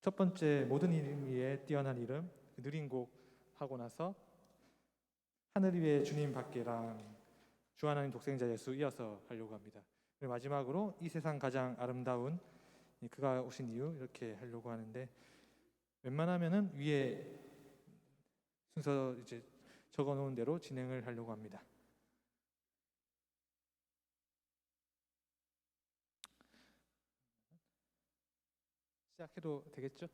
첫 번째 모든 이름 위에 뛰어난 이름, 느린 곡 하고 나서 하늘 위에 주님 밖에랑 주 하나님 독생자 예수 이어서 하려고 합니다. 그리고 마지막으로 이 세상 가장 아름다운 그가 오신 이유 이렇게 하려고 하는데, 웬만하면은 위에 순서 이제 적어놓은 대로 진행을 하려고 합니다. 시작해도 되겠죠?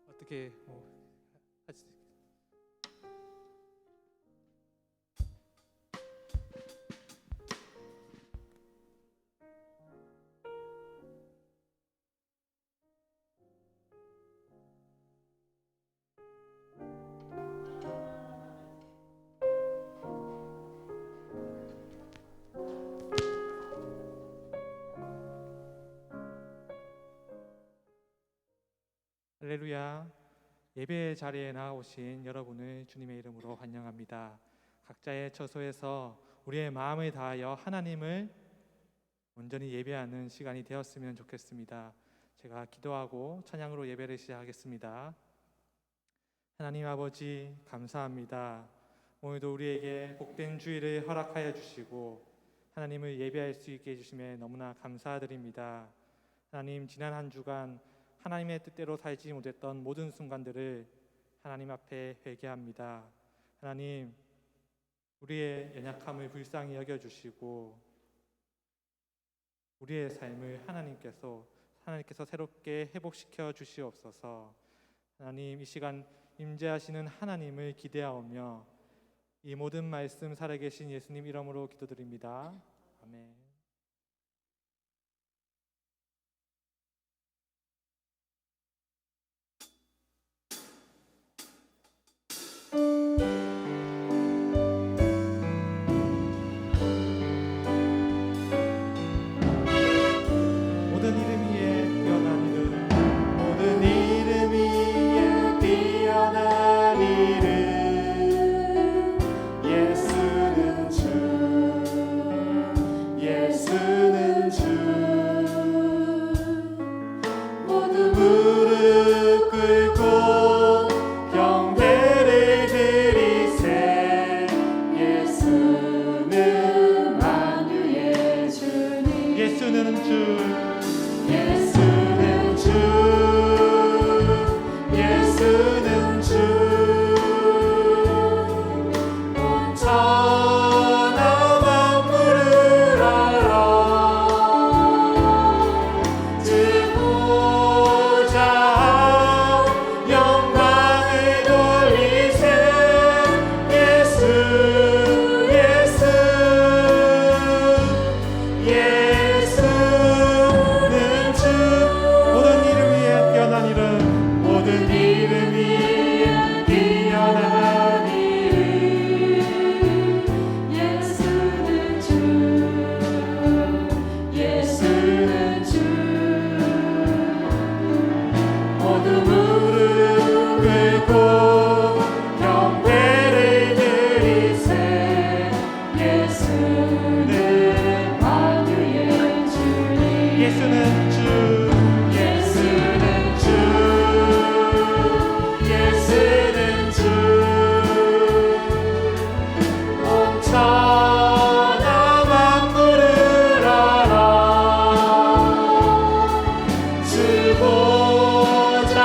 어떻게 하지? 할렐루야. 예배 자리에 나오신 여러분을 주님의 이름으로 환영합니다. 각자의 처소에서 우리의 마음을 다하여 하나님을 온전히 예배하는 시간이 되었으면 좋겠습니다. 제가 기도하고 찬양으로 예배를 시작하겠습니다. 하나님 아버지, 감사합니다. 오늘도 우리에게 복된 주일을 허락하여 주시고 하나님을 예배할 수 있게 해주심에 너무나 감사드립니다. 하나님, 지난 한 주간 하나님의 뜻대로 살지 못했던 모든 순간들을 하나님 앞에 회개합니다. 하나님, 우리의 연약함을 불쌍히 여겨주시고 우리의 삶을 하나님께서 새롭게 회복시켜 주시옵소서. 하나님, 이 시간 임재하시는 하나님을 기대하오며 이 모든 말씀 살아계신 예수님 이름으로 기도드립니다. 아멘. 모든 이름 위에 뛰어난 이름, 모든 이름 위에 뛰어난 이름, 예수는 주, 예수는 주. 모두 무릎 꿇고 경배를 드리세. 예수는 만유의 주님, 예수는 주, 예수는 주, 예수는 주. 온 천하 만물을 알아. 주 보좌 영광을 돌리세. 예수, 예수, 예수는 주. 모든 이름 위에 뛰어난 이름, 모든 이름 위에 뛰어난 이름, 예수는 주, 예수는 주. 모두 무릎 꿇고 경배를 드리세. 예수는 만유의 주님, 예수는 주, 예수는 주, 예수는 주. 온 천하 만물을 알아. 주 보좌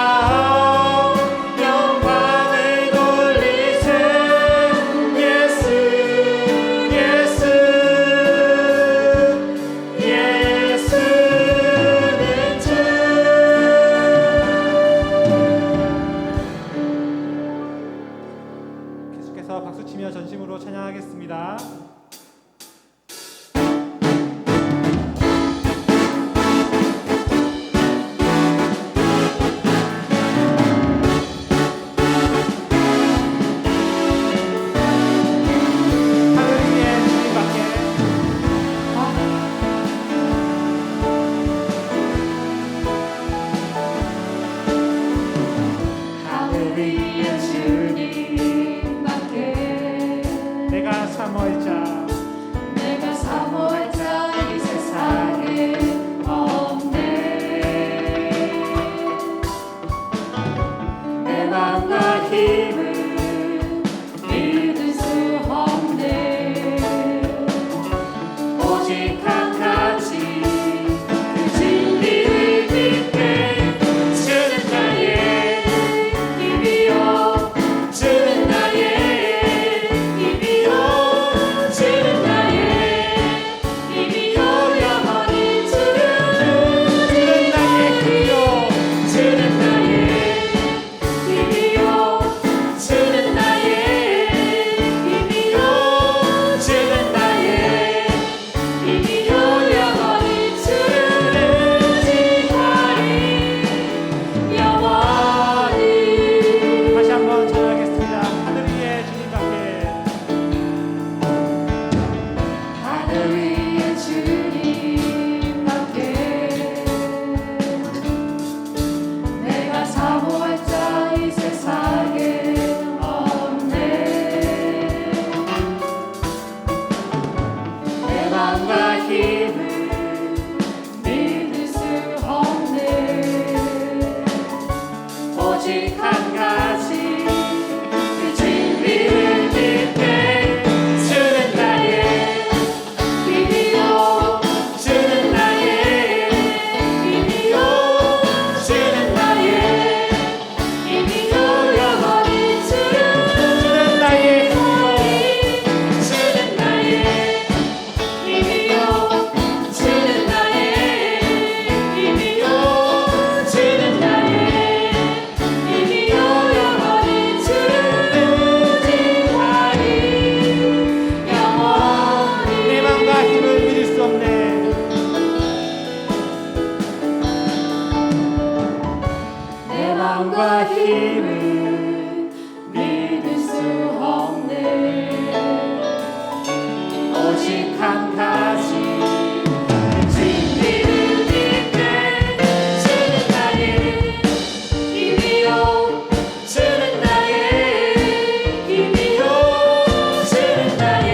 영광을 돌리세. 예수, 예수, 예수는 힘을 믿을 수 없네. 오직 한 가지 진리를 믿네. 주는 나의 힘이요, 주는 나의 힘이요, 주는 나의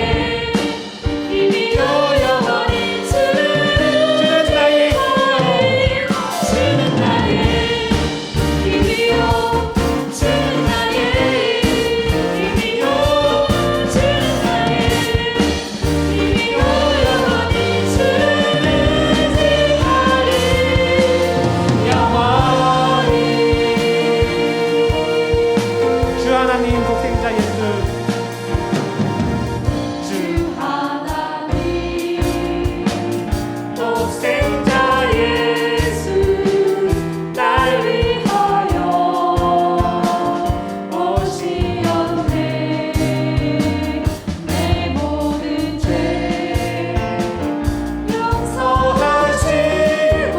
힘이요, 영원히 주는 나의 힘이요, 주는 나의 힘이요, 주는 나의 힘이요, 주는 나의 힘이요, 영원히 주는 영원히. 주 하나님 독생자 예수 주 하나님 독생자 예수 날 위하여 오시었네. 내 모든 죄 용서하시고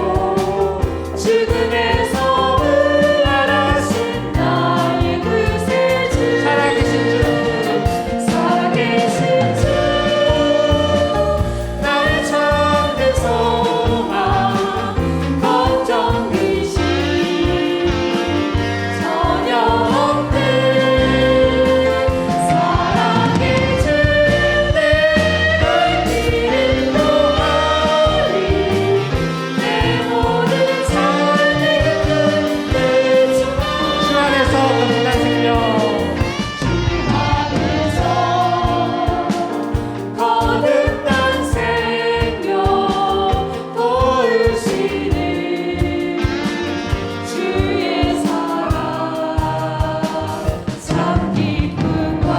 죽음에서 부활하신 나의 구세주, 살아계신 주 살아계신 주, 나의 참된 소망, 걱정이심 전혀 없네. 사랑의 주내 널 기도하리. 내 모든 삶의 끝내 주 안에서 거듭난 생명 거듭난 생명 보으시는 주의 사랑 참 기쁨과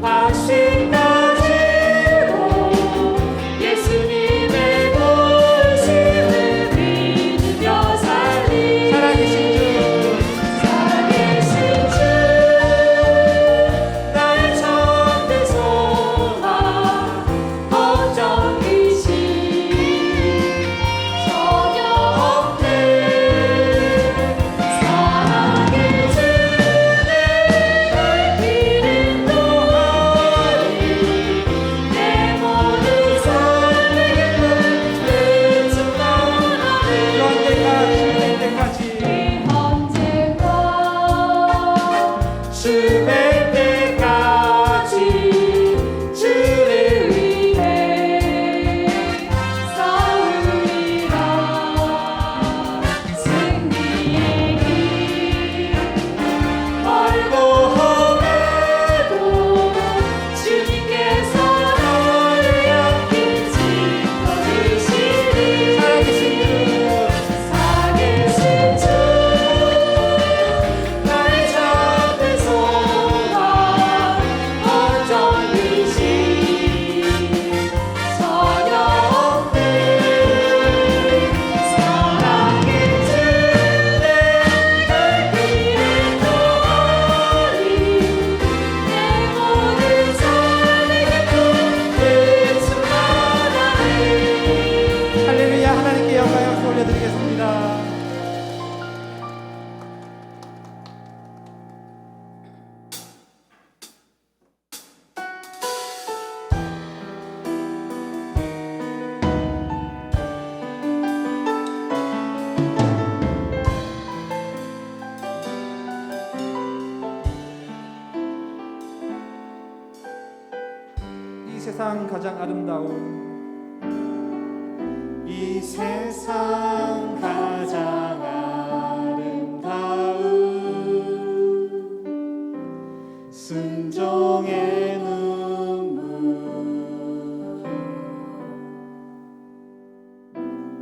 확신 가지고 예수님의 보심을 믿으며 살리. 살아계신 주 살아계신 주, 나의 참된 소망, 걱정이심 전혀 없네. 사랑의 주내 널 기도하리. 내 모든 삶의 끝을 충만하리. 주할 때까지 주 주를 위해 싸우리라. 승리의 길 멀고 험해도 주님께서 나를 향해 지켜주시리. 살아계신 주, 나의 참된 소망, 걱정이심 전혀 없네. 사랑의 주내 널 기도하리. 내 모든 삶의 끝을 충만하리. 할렐루야. 하나님께 영광 박수 올려드리겠습니다. 이 세상 가장 아름다운 이 세상 가장 아름다운 순종의 눈물,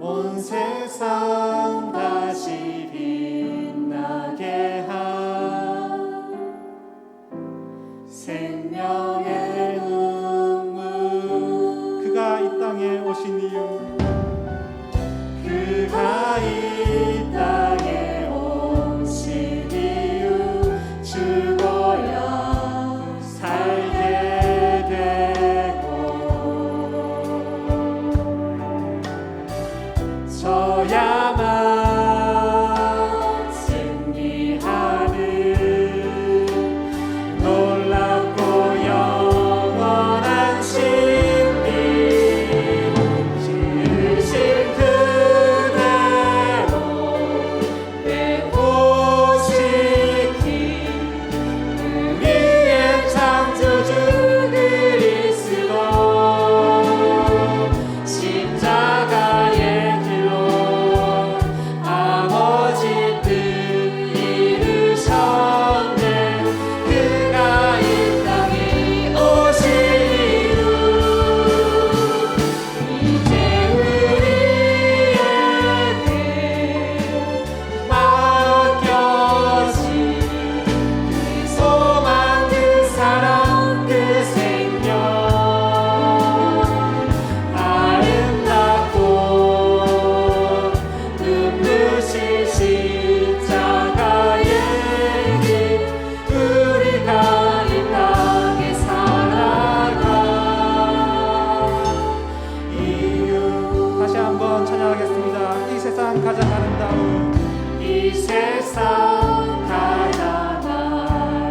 온 세상 다시 빛나게 한 생명의 눈물. 그가 이 땅에 오신 이유 그가 이 땅에 오신 이유 죽어야 살게 되고 져야만 세상 가장 아름다운 이 세상 가장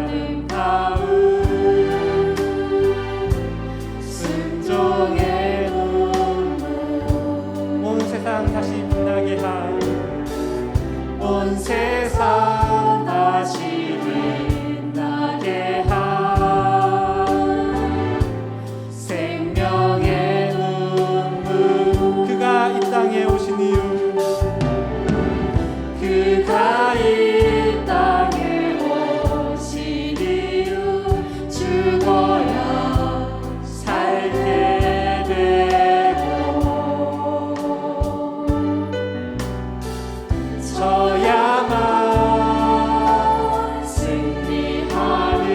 아름다운 순종의 눈물 온 세상 다시 빛나게 할 온 세상 다시 빛나게 할 생명의 눈물 그가 이 땅에 오신 이유 그가 이 땅에 오신 이유 죽어야 살게 되고 져야만 승리하는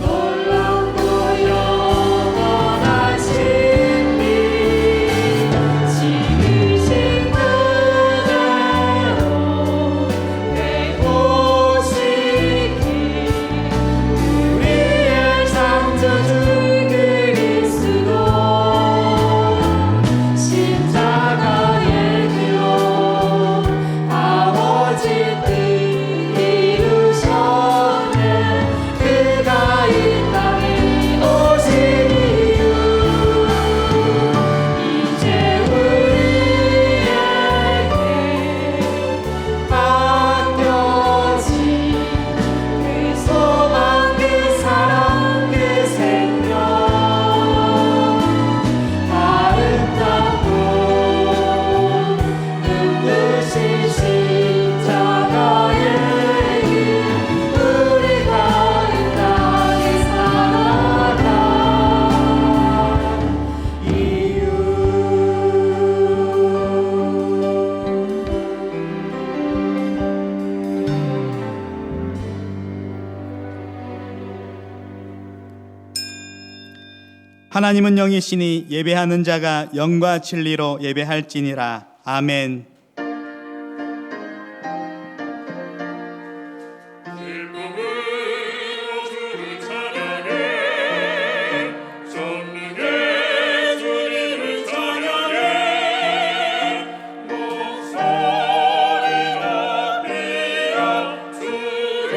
놀랍고 영원한 진리 지으신 그대로 되오시기 우리의 창조주 그리스도 십자가의 길로 아버지 뜻 이루셨네 그가 이 땅에 오신 이유 이제 우리에게 맡겨진 그 소망 그 사랑 그 생명 아름답고 눈부신 십자가의 길 우리가 이 땅에 살아간 이유 하나님은 영이시니 예배하는 자가 영과 진리로 예배할지니라. 아멘. 주를 찬양해 전능의 주님을 찬양해 목소리 높이여 주를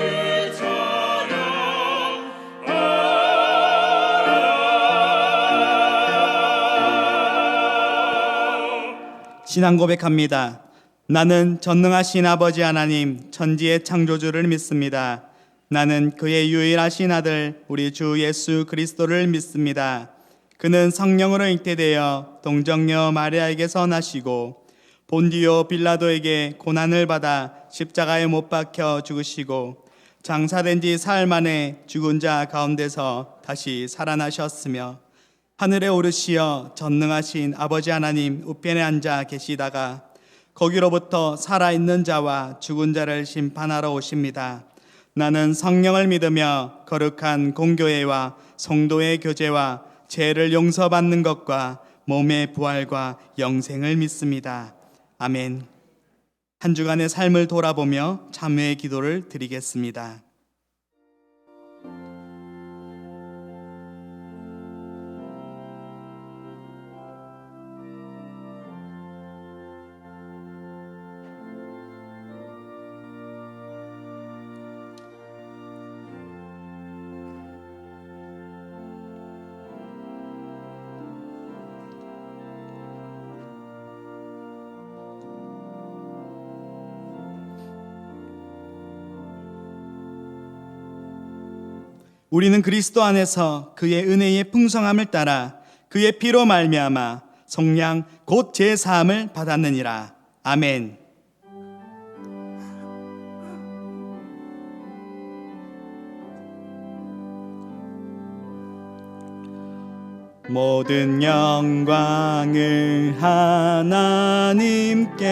찬양하라 신앙 고백합니다. 나는 전능하신 아버지 하나님 천지의 창조주를 믿습니다. 나는 그의 유일하신 아들 우리 주 예수 그리스도를 믿습니다. 그는 성령으로 잉태되어 동정녀 마리아에게서 나시고 본디오 빌라도에게 고난을 받아 십자가에 못 박혀 죽으시고 장사된 지 사흘 만에 죽은 자 가운데서 다시 살아나셨으며 하늘에 오르시어 전능하신 아버지 하나님 우편에 앉아 계시다가 거기로부터 살아있는 자와 죽은 자를 심판하러 오십니다. 나는 성령을 믿으며 거룩한 공교회와 성도의 교제와 죄를 용서받는 것과 몸의 부활과 영생을 믿습니다. 아멘. 한 주간의 삶을 돌아보며 참회의 기도를 드리겠습니다. 우리는 그리스도 안에서 그의 은혜의 풍성함을 따라 그의 피로 말미암아 속량 곧 제사함을 받았느니라. 아멘. 모든 영광을 하나님께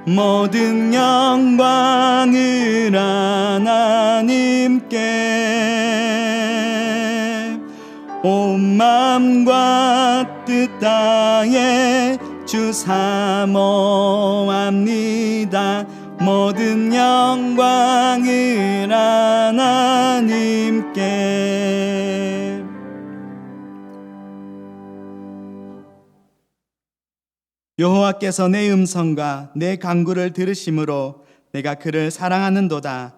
모든 영광을 하나님께 온 마음과 뜻 다해 주 사모합니다. 모든 영광을 하나님께 여호와께서 내 음성과 내 간구를 들으심으로 내가 그를 사랑하는도다.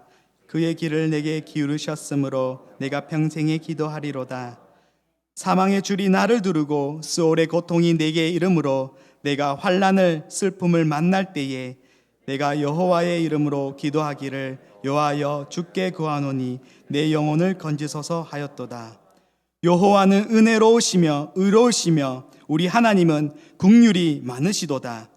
그의 길을 내게 기울이셨으므로 내가 평생에 기도하리로다. 사망의 줄이 나를 두르고 스올의 고통이 내게 이르므로 내가 환난을 슬픔을 만날 때에 내가 여호와의 이름으로 기도하기를 여호와여 주께 구하노니 내 영혼을 건지소서 하였도다. 여호와는 은혜로우시며 의로우시며 우리 하나님은 긍휼이 많으시도다.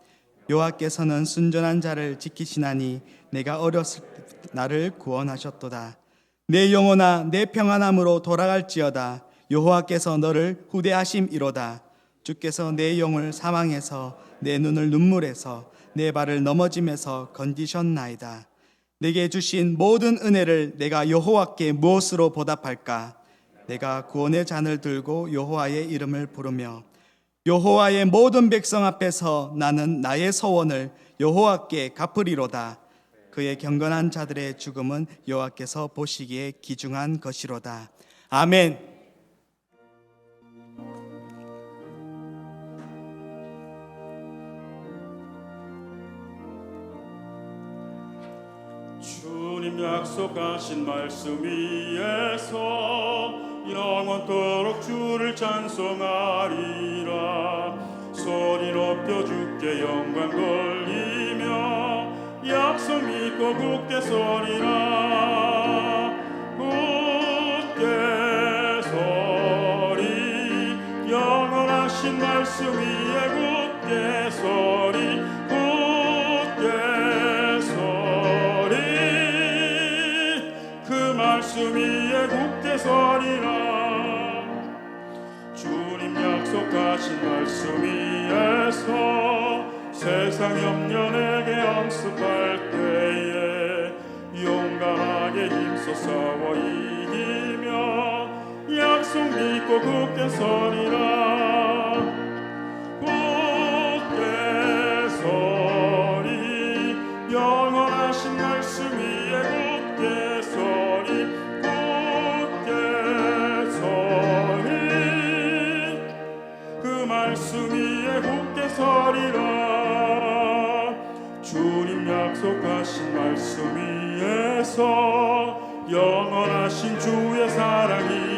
여호와께서는 순전한 자를 지키시나니 내가 어렸을 때 나를 구원하셨도다. 내 영혼아 내 평안함으로 돌아갈지어다. 여호와께서 너를 후대하심이로다. 주께서 내 영을 사망에서 내 눈을 눈물에서 내 발을 넘어짐에서 건지셨나이다. 내게 주신 모든 은혜를 내가 여호와께 무엇으로 보답할까? 내가 구원의 잔을 들고 여호와의 이름을 부르며 여호와의 모든 백성 앞에서 나는 나의 소원을 여호와께 갚으리로다. 그의 경건한 자들의 죽음은 여호와께서 보시기에 귀중한 것이로다. 아멘. 주님 약속하신 말씀 위에서 영원토록 주를 찬송하리라. 소리 높여 주께 영광 돌리며 약속 믿고 굳게 서리라. 굳게 서리 영원하신 말씀 위에 굳게 서리. 굳게 서리 그 말씀 위에 굳게 서리라. 주님 약속하신 말씀 위에서 세상 염려 내게 엄습할 때에 용감하게 힘써 싸워 이기며 약속 믿고 굳게 서리라. 굳게 서리 영원하신 말씀 위에 굳게 서리. 굳게 서리 그 말씀 위에 굳게 서리라. 주님 약속하신 말씀 위에서 영원하신 주의 사랑이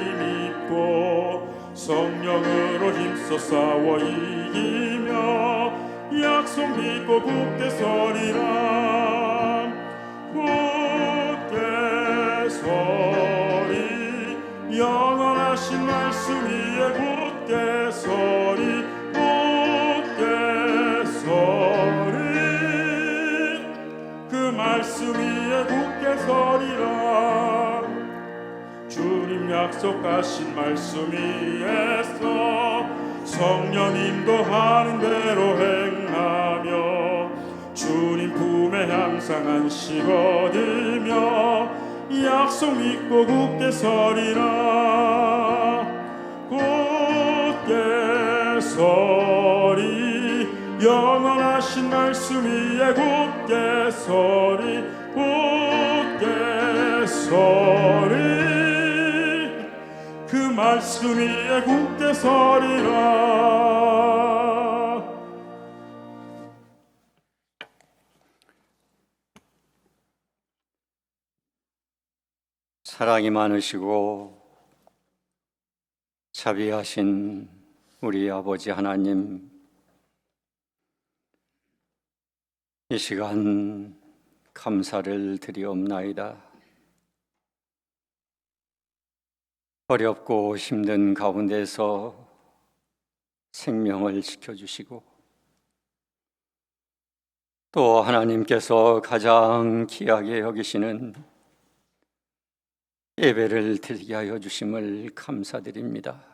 믿고 성령으로 힘써 싸워 이기며 약속 믿고 굳게 서리라. 굳게 서리 영원하신 말씀 위에 굳게 서리. 굳게 서리 그 말씀 위에 굳게 서리라. 주님 약속하신 말씀 위에서 성령 인도하는 대로 행하며 주님 품에 항상 안식 얻으며 약속 믿고 굳게 서리라. 굳게 서리 영원하신 말씀 위에 굳게 서리. 굳게 서리 그 말씀 위에 굳게 서리라. 사랑이 많으시고 자비하신 우리 아버지 하나님, 이 시간 감사를 드리옵나이다. 어렵고 힘든 가운데서 생명을 지켜주시고 또 하나님께서 가장 귀하게 여기시는 예배를 드리게 하여 주심을 감사드립니다.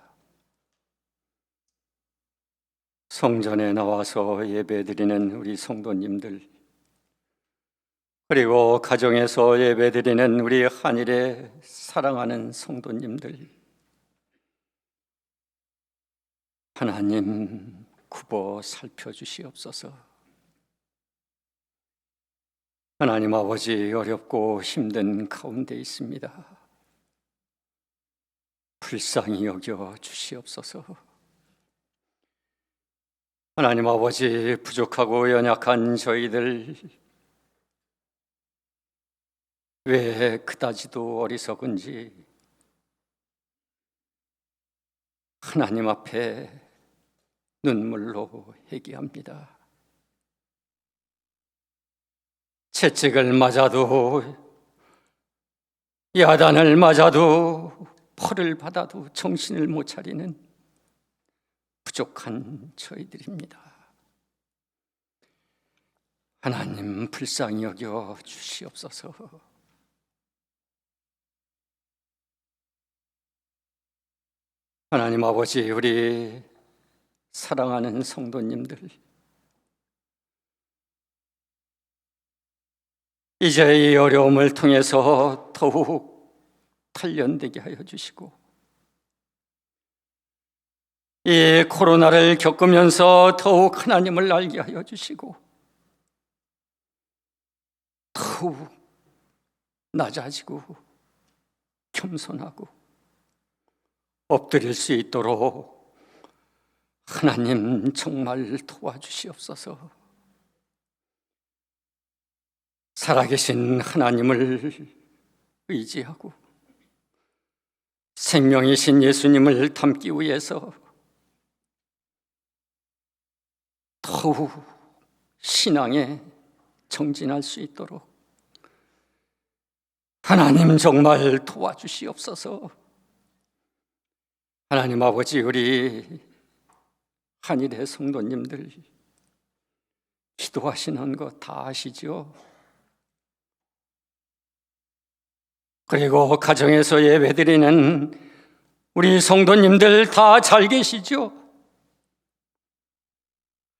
성전에 나와서 예배드리는 우리 성도님들, 그리고 가정에서 예배드리는 우리 한일의 사랑하는 성도님들, 하나님 굽어 살펴주시옵소서. 하나님 아버지, 어렵고 힘든 가운데 있습니다. 불쌍히 여겨 주시옵소서. 하나님 아버지, 부족하고 연약한 저희들 왜 그다지도 어리석은지 하나님 앞에 눈물로 회개합니다. 채찍을 맞아도, 야단을 맞아도, 벌을 받아도 정신을 못 차리는 부족한 저희들입니다. 하나님 불쌍히 여겨 주시옵소서. 하나님 아버지, 우리 사랑하는 성도님들, 이제 이 어려움을 통해서 더욱 단련되게 하여 주시고, 이 코로나를 겪으면서 더욱 하나님을 알게 하여 주시고, 더욱 낮아지고 겸손하고 엎드릴 수 있도록 하나님 정말 도와주시옵소서. 살아계신 하나님을 의지하고 생명이신 예수님을 닮기 위해서 더욱 신앙에 정진할 수 있도록 하나님 정말 도와주시옵소서. 하나님 아버지, 우리 한일의 성도님들 기도하시는 거 다 아시죠? 그리고 가정에서 예배드리는 우리 성도님들 다 잘 계시죠?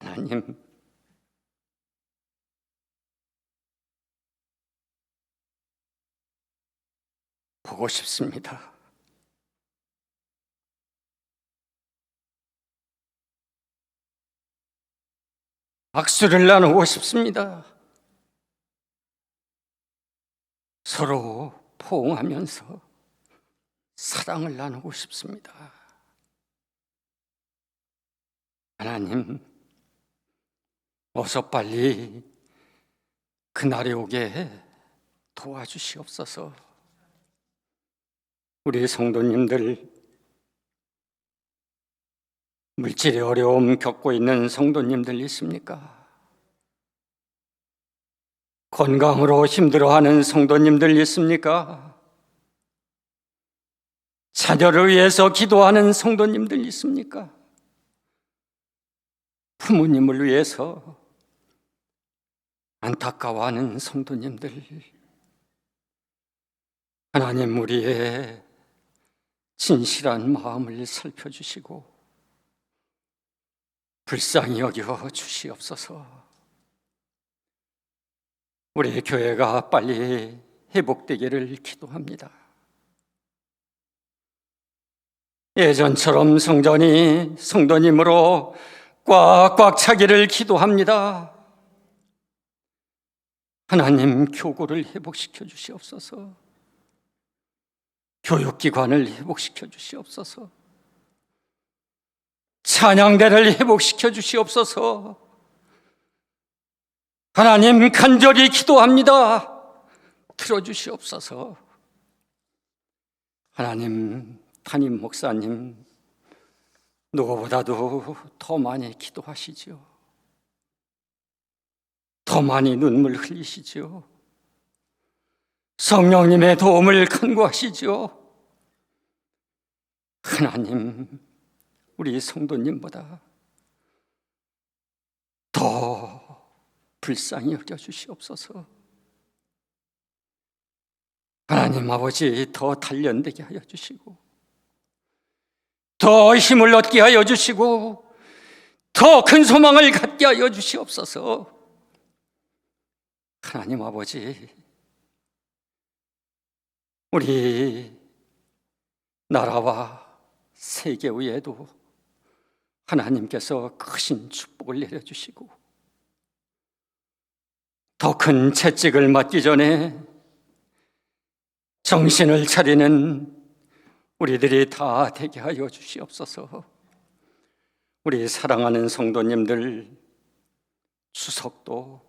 하나님, 보고 싶습니다. 악수를 나누고 싶습니다. 서로 포옹하면서 사랑을 나누고 싶습니다. 하나님, 어서 빨리 그날이 오게 도와주시옵소서. 우리 성도님들, 물질의 어려움 겪고 있는 성도님들 있습니까? 건강으로 힘들어하는 성도님들 있습니까? 자녀를 위해서 기도하는 성도님들 있습니까? 부모님을 위해서 안타까워하는 성도님들, 하나님 우리의 진실한 마음을 살펴주시고 불쌍히 여겨 주시옵소서. 우리 교회가 빨리 회복되기를 기도합니다. 예전처럼 성전이 성도님으로 꽉꽉 차기를 기도합니다. 하나님, 교구를 회복시켜 주시옵소서. 교육기관을 회복시켜 주시옵소서. 찬양대를 회복시켜 주시옵소서. 하나님, 간절히 기도합니다. 들어주시옵소서. 하나님, 담임 목사님 누구보다도 더 많이 기도하시지요. 더 많이 눈물 흘리시지요. 성령님의 도움을 간구하시지요. 하나님, 우리 성도님보다 더 불쌍히 여겨주시옵소서. 하나님 아버지, 더 단련되게 하여 주시고 더 힘을 얻게 하여 주시고 더 큰 소망을 갖게 하여 주시옵소서. 하나님 아버지, 우리 나라와 세계 위에도 하나님께서 크신 축복을 내려주시고 더 큰 채찍을 맞기 전에 정신을 차리는 우리들이 다 되게 하여 주시옵소서. 우리 사랑하는 성도님들 추석도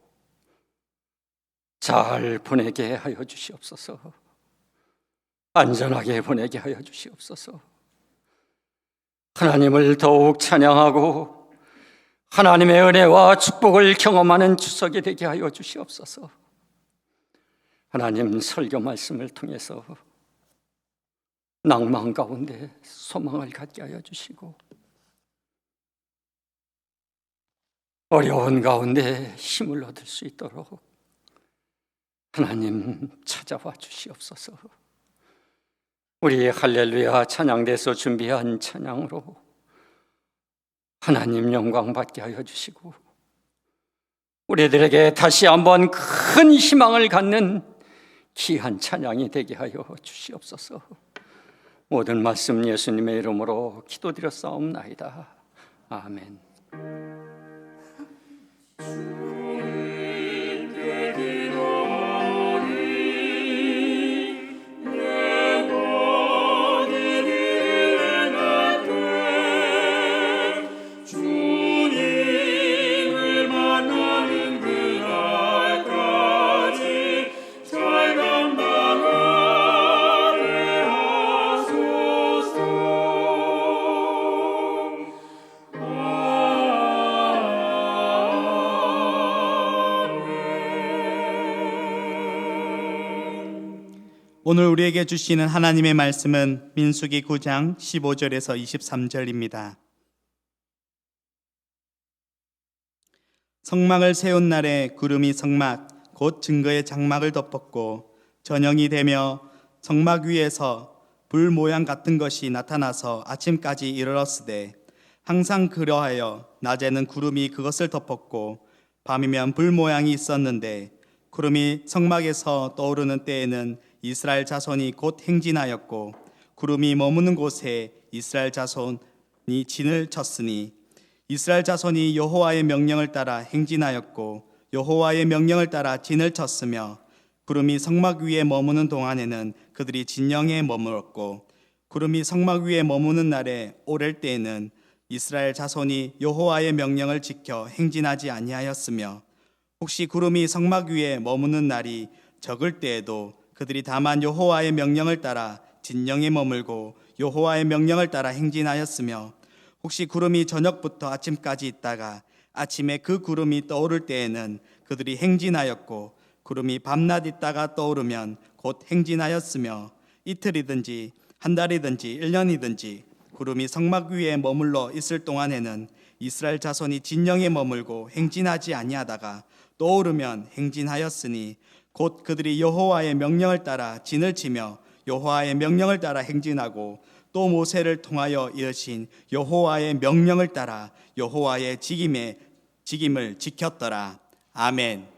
잘 보내게 하여 주시옵소서. 안전하게 보내게 하여 주시옵소서. 하나님을 더욱 찬양하고 하나님의 은혜와 축복을 경험하는 추석이 되게 하여 주시옵소서. 하나님, 설교 말씀을 통해서 낭만 가운데 소망을 갖게 하여 주시고 어려운 가운데 힘을 얻을 수 있도록 하나님 찾아와 주시옵소서. 우리 할렐루야 찬양대에서 준비한 찬양으로 하나님 영광 받게 하여 주시고 우리들에게 다시 한번 큰 희망을 갖는 귀한 찬양이 되게 하여 주시옵소서. 모든 말씀 예수님의 이름으로 기도드렸사옵나이다. 아멘. 오늘 우리에게 주시는 하나님의 말씀은 민수기 9장 15절에서 23절입니다. 성막을 세운 날에 구름이 성막 곧 증거의 장막을 덮었고 저녁이 되며 성막 위에서 불 모양 같은 것이 나타나서 아침까지 이르렀으되 항상 그러하여 낮에는 구름이 그것을 덮었고 밤이면 불 모양이 있었는데 구름이 성막에서 떠오르는 때에는 이스라엘 자손이 곧 행진하였고 구름이 머무는 곳에 이스라엘 자손이 진을 쳤으니 이스라엘 자손이 여호와의 명령을 따라 행진하였고 여호와의 명령을 따라 진을 쳤으며 구름이 성막 위에 머무는 동안에는 그들이 진영에 머물었고 구름이 성막 위에 머무는 날에 오를 때에는 이스라엘 자손이 여호와의 명령을 지켜 행진하지 아니하였으며 혹시 구름이 성막 위에 머무는 날이 적을 때에도 그들이 다만 여호와의 명령을 따라 진영에 머물고 여호와의 명령을 따라 행진하였으며 혹시 구름이 저녁부터 아침까지 있다가 아침에 그 구름이 떠오를 때에는 그들이 행진하였고 구름이 밤낮 있다가 떠오르면 곧 행진하였으며 이틀이든지 한 달이든지 1년이든지 구름이 성막 위에 머물러 있을 동안에는 이스라엘 자손이 진영에 머물고 행진하지 아니하다가 떠오르면 행진하였으니 곧 그들이 여호와의 명령을 따라 진을 치며 여호와의 명령을 따라 행진하고 또 모세를 통하여 이르신 여호와의 명령을 따라 여호와의 직임을 지켰더라. 아멘.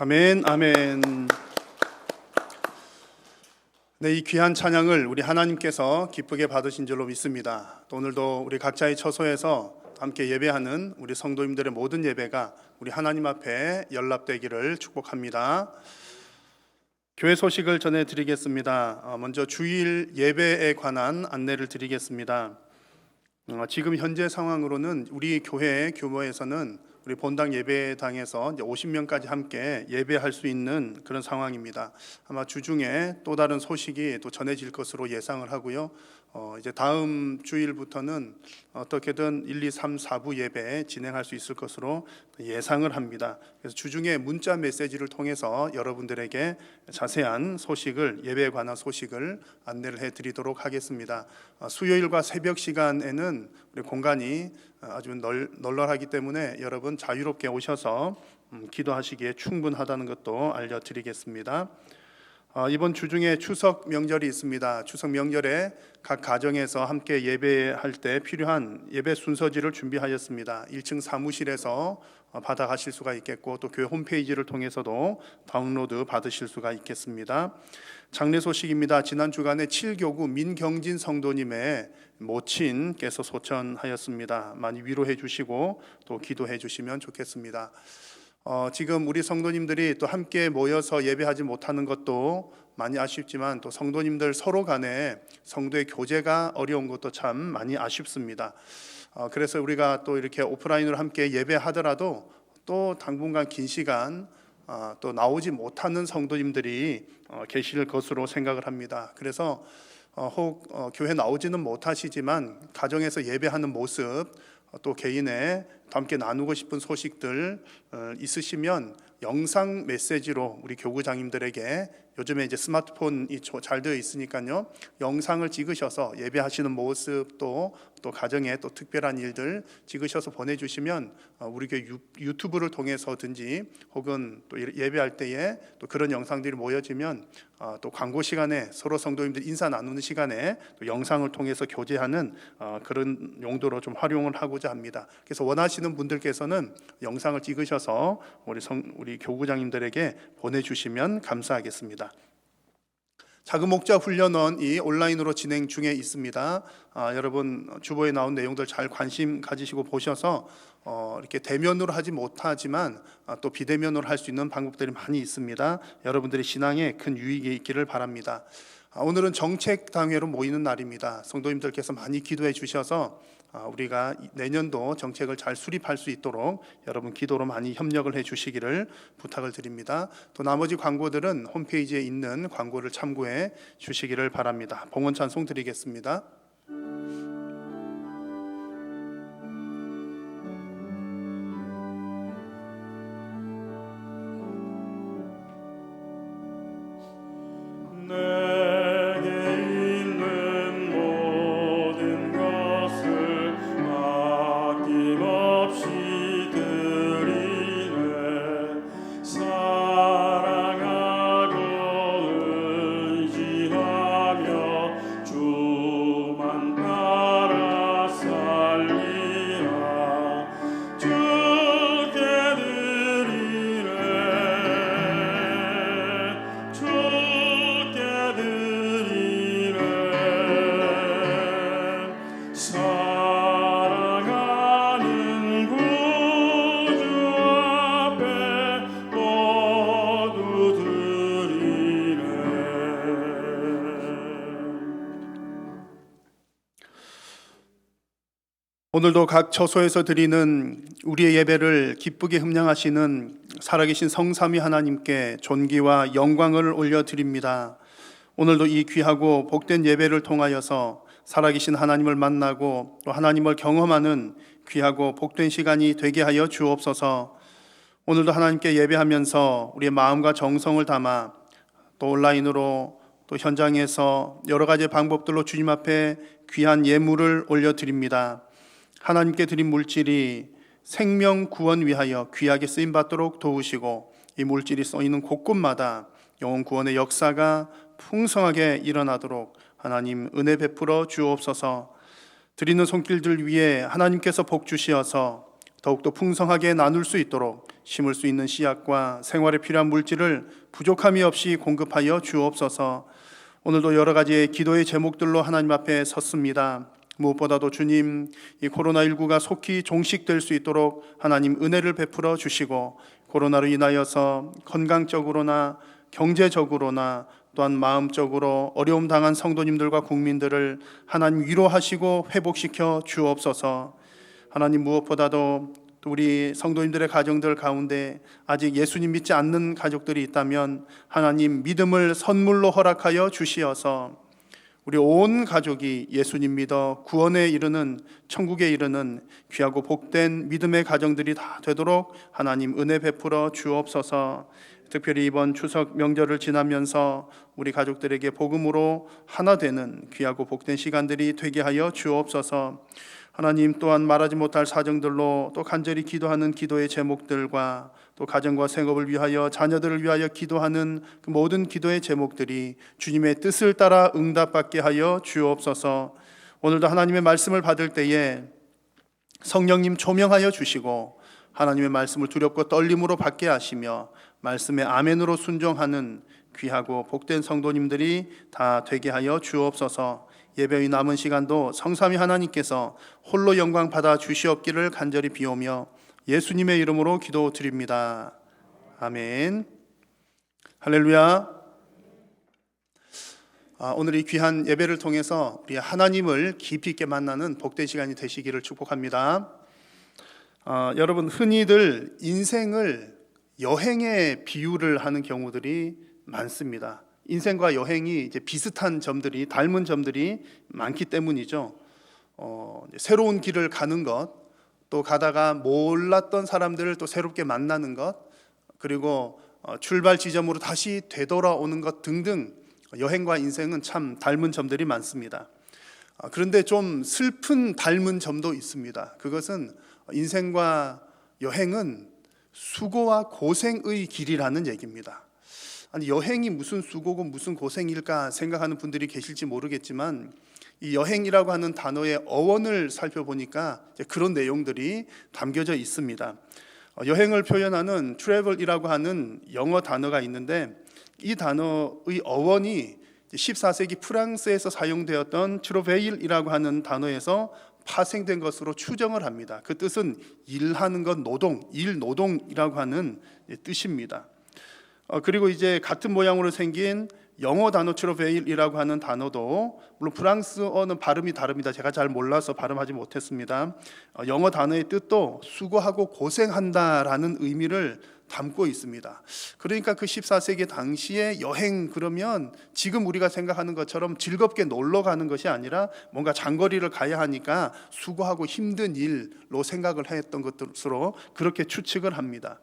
아멘, 아멘. 네, 이 귀한 찬양을 우리 하나님께서 기쁘게 받으신 줄로 믿습니다. 또 오늘도 우리 각자의 처소에서 함께 예배하는 우리 성도님들의 모든 예배가 우리 하나님 앞에 연락되기를 축복합니다. 교회 소식을 전해드리겠습니다. 먼저 주일 예배에 관한 안내를 드리겠습니다. 지금 현재 상황으로는 우리 교회 규모에서는 우리 본당 예배당에서 이제 50명까지 함께 예배할 수 있는 그런 상황입니다. 아마 주중에 또 다른 소식이 또 전해질 것으로 예상을 하고요. 이제 다음 주일부터는 어떻게든 1, 2, 3, 4부 예배 진행할 수 있을 것으로 예상을 합니다. 그래서 주중에 문자 메시지를 통해서 여러분들에게 자세한 소식을, 예배에 관한 소식을 안내를 해드리도록 하겠습니다. 수요일과 새벽 시간에는 우리 공간이 아주 널널하기 때문에 여러분 자유롭게 오셔서 기도하시기에 충분하다는 것도 알려드리겠습니다. 이번 주중에 추석 명절이 있습니다. 추석 명절에 각 가정에서 함께 예배할 때 필요한 예배 순서지를 준비하였습니다. 1층 사무실에서 받아가실 수가 있겠고 또 교회 홈페이지를 통해서도 다운로드 받으실 수가 있겠습니다. 장례 소식입니다. 지난 주간에 7교구 민경진 성도님의 모친께서 소천하였습니다. 많이 위로해 주시고 또 기도해 주시면 좋겠습니다. 지금 우리 성도님들이 또 함께 모여서 예배하지 못하는 것도 많이 아쉽지만 또 성도님들 서로 간에 성도의 교제가 어려운 것도 참 많이 아쉽습니다. 그래서 우리가 또 이렇게 오프라인으로 함께 예배하더라도 또 당분간 긴 시간 또 나오지 못하는 성도님들이 계실 것으로 생각을 합니다. 그래서 혹 교회 나오지는 못하시지만 가정에서 예배하는 모습 또 개인의 함께 나누고 싶은 소식들 있으시면 영상 메시지로 우리 교구장님들에게 요즘에 이제 스마트폰이 잘 되어 있으니까요. 영상을 찍으셔서 예배하시는 모습 또 가정에 또 특별한 일들 찍으셔서 보내주시면 우리 교회 유튜브를 통해서든지 혹은 또 예배할 때에 또 그런 영상들이 모여지면 또 광고 시간에 서로 성도님들 인사 나누는 시간에 또 영상을 통해서 교제하는 그런 용도로 좀 활용을 하고자 합니다. 그래서 원하시는 분들께서는 영상을 찍으셔서 우리 교구장님들에게 보내주시면 감사하겠습니다. 작은 목자 훈련원 이 온라인으로 진행 중에 있습니다. 여러분 주보에 나온 내용들 잘 관심 가지시고 보셔서 이렇게 대면으로 하지 못하지만 또 비대면으로 할 수 있는 방법들이 많이 있습니다. 여러분들의 신앙에 큰 유익이 있기를 바랍니다. 오늘은 정책당회로 모이는 날입니다. 성도님들께서 많이 기도해 주셔서 우리가 내년도 정책을 잘 수립할 수 있도록 여러분 기도로 많이 협력을 해 주시기를 부탁을 드립니다. 또 나머지 광고들은 홈페이지에 있는 광고를 참고해 주시기를 바랍니다. 봉헌 찬송 드리겠습니다. 오늘도 각 처소에서 드리는 우리의 예배를 기쁘게 흠량하시는 살아계신 성삼위 하나님께 존귀와 영광을 올려드립니다. 오늘도 이 귀하고 복된 예배를 통하여서 살아계신 하나님을 만나고 또 하나님을 경험하는 귀하고 복된 시간이 되게 하여 주옵소서. 오늘도 하나님께 예배하면서 우리의 마음과 정성을 담아 또 온라인으로 또 현장에서 여러 가지 방법들로 주님 앞에 귀한 예물을 올려드립니다. 하나님께 드린 물질이 생명 구원 위하여 귀하게 쓰임받도록 도우시고 이 물질이 쏘이는 곳곳마다 영혼 구원의 역사가 풍성하게 일어나도록 하나님 은혜 베풀어 주옵소서. 드리는 손길들 위에 하나님께서 복 주시어서 더욱더 풍성하게 나눌 수 있도록 심을 수 있는 씨앗과 생활에 필요한 물질을 부족함이 없이 공급하여 주옵소서. 오늘도 여러 가지의 기도의 제목들로 하나님 앞에 섰습니다. 무엇보다도 주님, 이 코로나19가 속히 종식될 수 있도록 하나님 은혜를 베풀어 주시고, 코로나로 인하여서 건강적으로나 경제적으로나 또한 마음적으로 어려움 당한 성도님들과 국민들을 하나님 위로하시고 회복시켜 주옵소서. 하나님, 무엇보다도 우리 성도님들의 가정들 가운데 아직 예수님 믿지 않는 가족들이 있다면 하나님 믿음을 선물로 허락하여 주시어서 우리 온 가족이 예수님 믿어 구원에 이르는, 천국에 이르는 귀하고 복된 믿음의 가정들이 다 되도록 하나님 은혜 베풀어 주옵소서. 특별히 이번 추석 명절을 지나면서 우리 가족들에게 복음으로 하나 되는 귀하고 복된 시간들이 되게 하여 주옵소서. 하나님, 또한 말하지 못할 사정들로 또 간절히 기도하는 기도의 제목들과 또 가정과 생업을 위하여, 자녀들을 위하여 기도하는 그 모든 기도의 제목들이 주님의 뜻을 따라 응답받게 하여 주옵소서. 오늘도 하나님의 말씀을 받을 때에 성령님 조명하여 주시고 하나님의 말씀을 두렵고 떨림으로 받게 하시며 말씀에 아멘으로 순종하는 귀하고 복된 성도님들이 다 되게 하여 주옵소서. 예배의 남은 시간도 성삼위 하나님께서 홀로 영광 받아 주시옵기를 간절히 비오며 예수님의 이름으로 기도드립니다. 아멘. 할렐루야. 오늘 이 귀한 예배를 통해서 우리 하나님을 깊이 있게 만나는 복된 시간이 되시기를 축복합니다. 여러분, 흔히들 인생을 여행에 비유를 하는 경우들이 많습니다. 인생과 여행이 이제 비슷한 점들이, 닮은 점들이 많기 때문이죠. 새로운 길을 가는 것, 또 가다가 몰랐던 사람들을 또 새롭게 만나는 것, 그리고 출발 지점으로 다시 되돌아오는 것 등등 여행과 인생은 참 닮은 점들이 많습니다. 그런데 좀 슬픈 닮은 점도 있습니다. 그것은 인생과 여행은 수고와 고생의 길이라는 얘기입니다. 아니, 여행이 무슨 수고고 무슨 고생일까 생각하는 분들이 계실지 모르겠지만 이 여행이라고 하는 단어의 어원을 살펴보니까 그런 내용들이 담겨져 있습니다. 여행을 표현하는 travel이라고 하는 영어 단어가 있는데 이 단어의 어원이 14세기 프랑스에서 사용되었던 트로베일이라고 하는 단어에서 파생된 것으로 추정을 합니다. 그 뜻은 일하는 것, 노동, 일노동이라고 하는 뜻입니다. 그리고 이제 같은 모양으로 생긴 영어 단어 트로베일이라고 하는 단어도, 물론 프랑스어는 발음이 다릅니다. 제가 잘 몰라서 발음하지 못했습니다. 영어 단어의 뜻도 수고하고 고생한다라는 의미를 담고 있습니다. 그러니까 그 14세기 당시에 여행 그러면 지금 우리가 생각하는 것처럼 즐겁게 놀러 가는 것이 아니라 뭔가 장거리를 가야 하니까 수고하고 힘든 일로 생각을 했던 것으로 그렇게 추측을 합니다.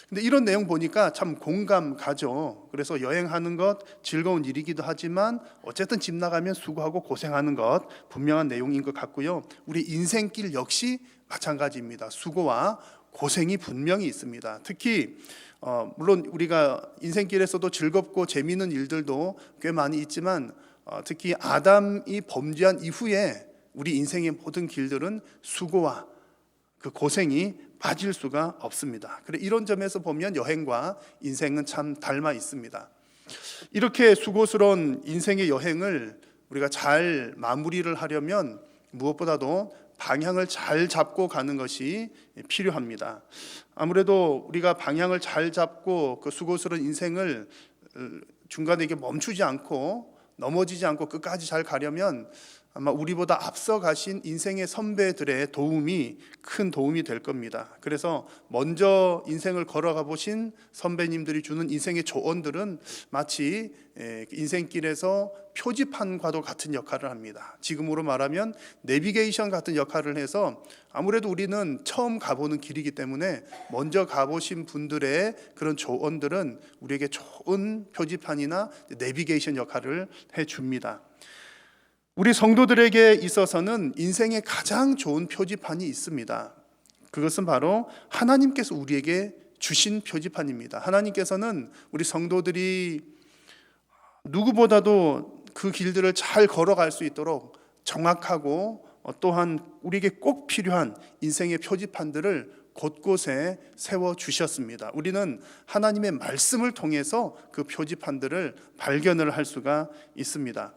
근데 이런 내용 보니까 참 공감 가죠. 그래서 여행하는 것 즐거운 일이기도 하지만 어쨌든 집 나가면 수고하고 고생하는 것 분명한 내용인 것 같고요. 우리 인생길 역시 마찬가지입니다. 수고와 고생이 분명히 있습니다. 특히 물론 우리가 인생길에서도 즐겁고 재미있는 일들도 꽤 많이 있지만 특히 아담이 범죄한 이후에 우리 인생의 모든 길들은 수고와 그 고생이 빠질 수가 없습니다. 그래, 이런 점에서 보면 여행과 인생은 참 닮아 있습니다. 이렇게 수고스러운 인생의 여행을 우리가 잘 마무리를 하려면 무엇보다도 방향을 잘 잡고 가는 것이 필요합니다. 아무래도 우리가 방향을 잘 잡고 그 수고스러운 인생을 중간에 이게 멈추지 않고 넘어지지 않고 끝까지 잘 가려면 아마 우리보다 앞서 가신 인생의 선배들의 도움이 큰 도움이 될 겁니다. 그래서 먼저 인생을 걸어가 보신 선배님들이 주는 인생의 조언들은 마치 인생길에서 표지판과도 같은 역할을 합니다. 지금으로 말하면 내비게이션 같은 역할을 해서 아무래도 우리는 처음 가보는 길이기 때문에 먼저 가보신 분들의 그런 조언들은 우리에게 좋은 표지판이나 내비게이션 역할을 해줍니다. 우리 성도들에게 있어서는 인생의 가장 좋은 표지판이 있습니다. 그것은 바로 하나님께서 우리에게 주신 표지판입니다. 하나님께서는 우리 성도들이 누구보다도 그 길들을 잘 걸어갈 수 있도록 정확하고 또한 우리에게 꼭 필요한 인생의 표지판들을 곳곳에 세워 주셨습니다. 우리는 하나님의 말씀을 통해서 그 표지판들을 발견을 할 수가 있습니다.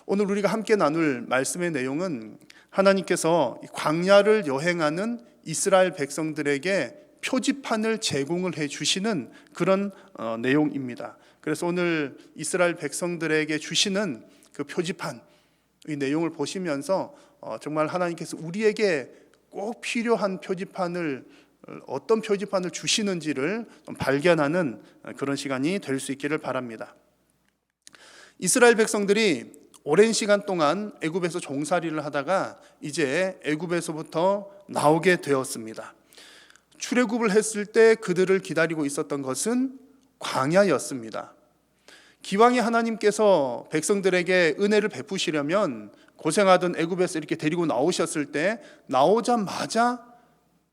오늘 우리가 함께 나눌 말씀의 내용은 하나님께서 광야를 여행하는 이스라엘 백성들에게 표지판을 제공을 해 주시는 그런 내용입니다. 그래서 오늘 이스라엘 백성들에게 주시는 그 표지판, 이 내용을 보시면서 정말 하나님께서 우리에게 꼭 필요한 표지판을, 어떤 표지판을 주시는지를 발견하는 그런 시간이 될 수 있기를 바랍니다. 이스라엘 백성들이 오랜 시간 동안 애굽에서 종살이를 하다가 이제 애굽에서부터 나오게 되었습니다. 출애굽을 했을 때 그들을 기다리고 있었던 것은 광야였습니다. 기왕에 하나님께서 백성들에게 은혜를 베푸시려면 고생하던 애굽에서 이렇게 데리고 나오셨을 때 나오자마자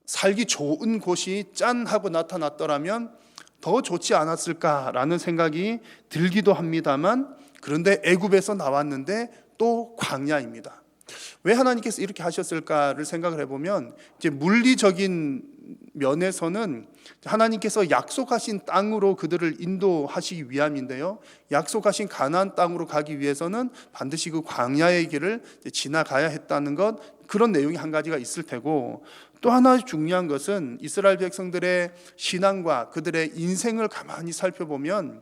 살기 좋은 곳이 짠 하고 나타났더라면 더 좋지 않았을까라는 생각이 들기도 합니다만, 그런데 애굽에서 나왔는데 또 광야입니다. 왜 하나님께서 이렇게 하셨을까를 생각을 해보면, 이제 물리적인 면에서는 하나님께서 약속하신 땅으로 그들을 인도하시기 위함인데요, 약속하신 가나안 땅으로 가기 위해서는 반드시 그 광야의 길을 지나가야 했다는 것, 그런 내용이 한 가지가 있을 테고, 또 하나 중요한 것은 이스라엘 백성들의 신앙과 그들의 인생을 가만히 살펴보면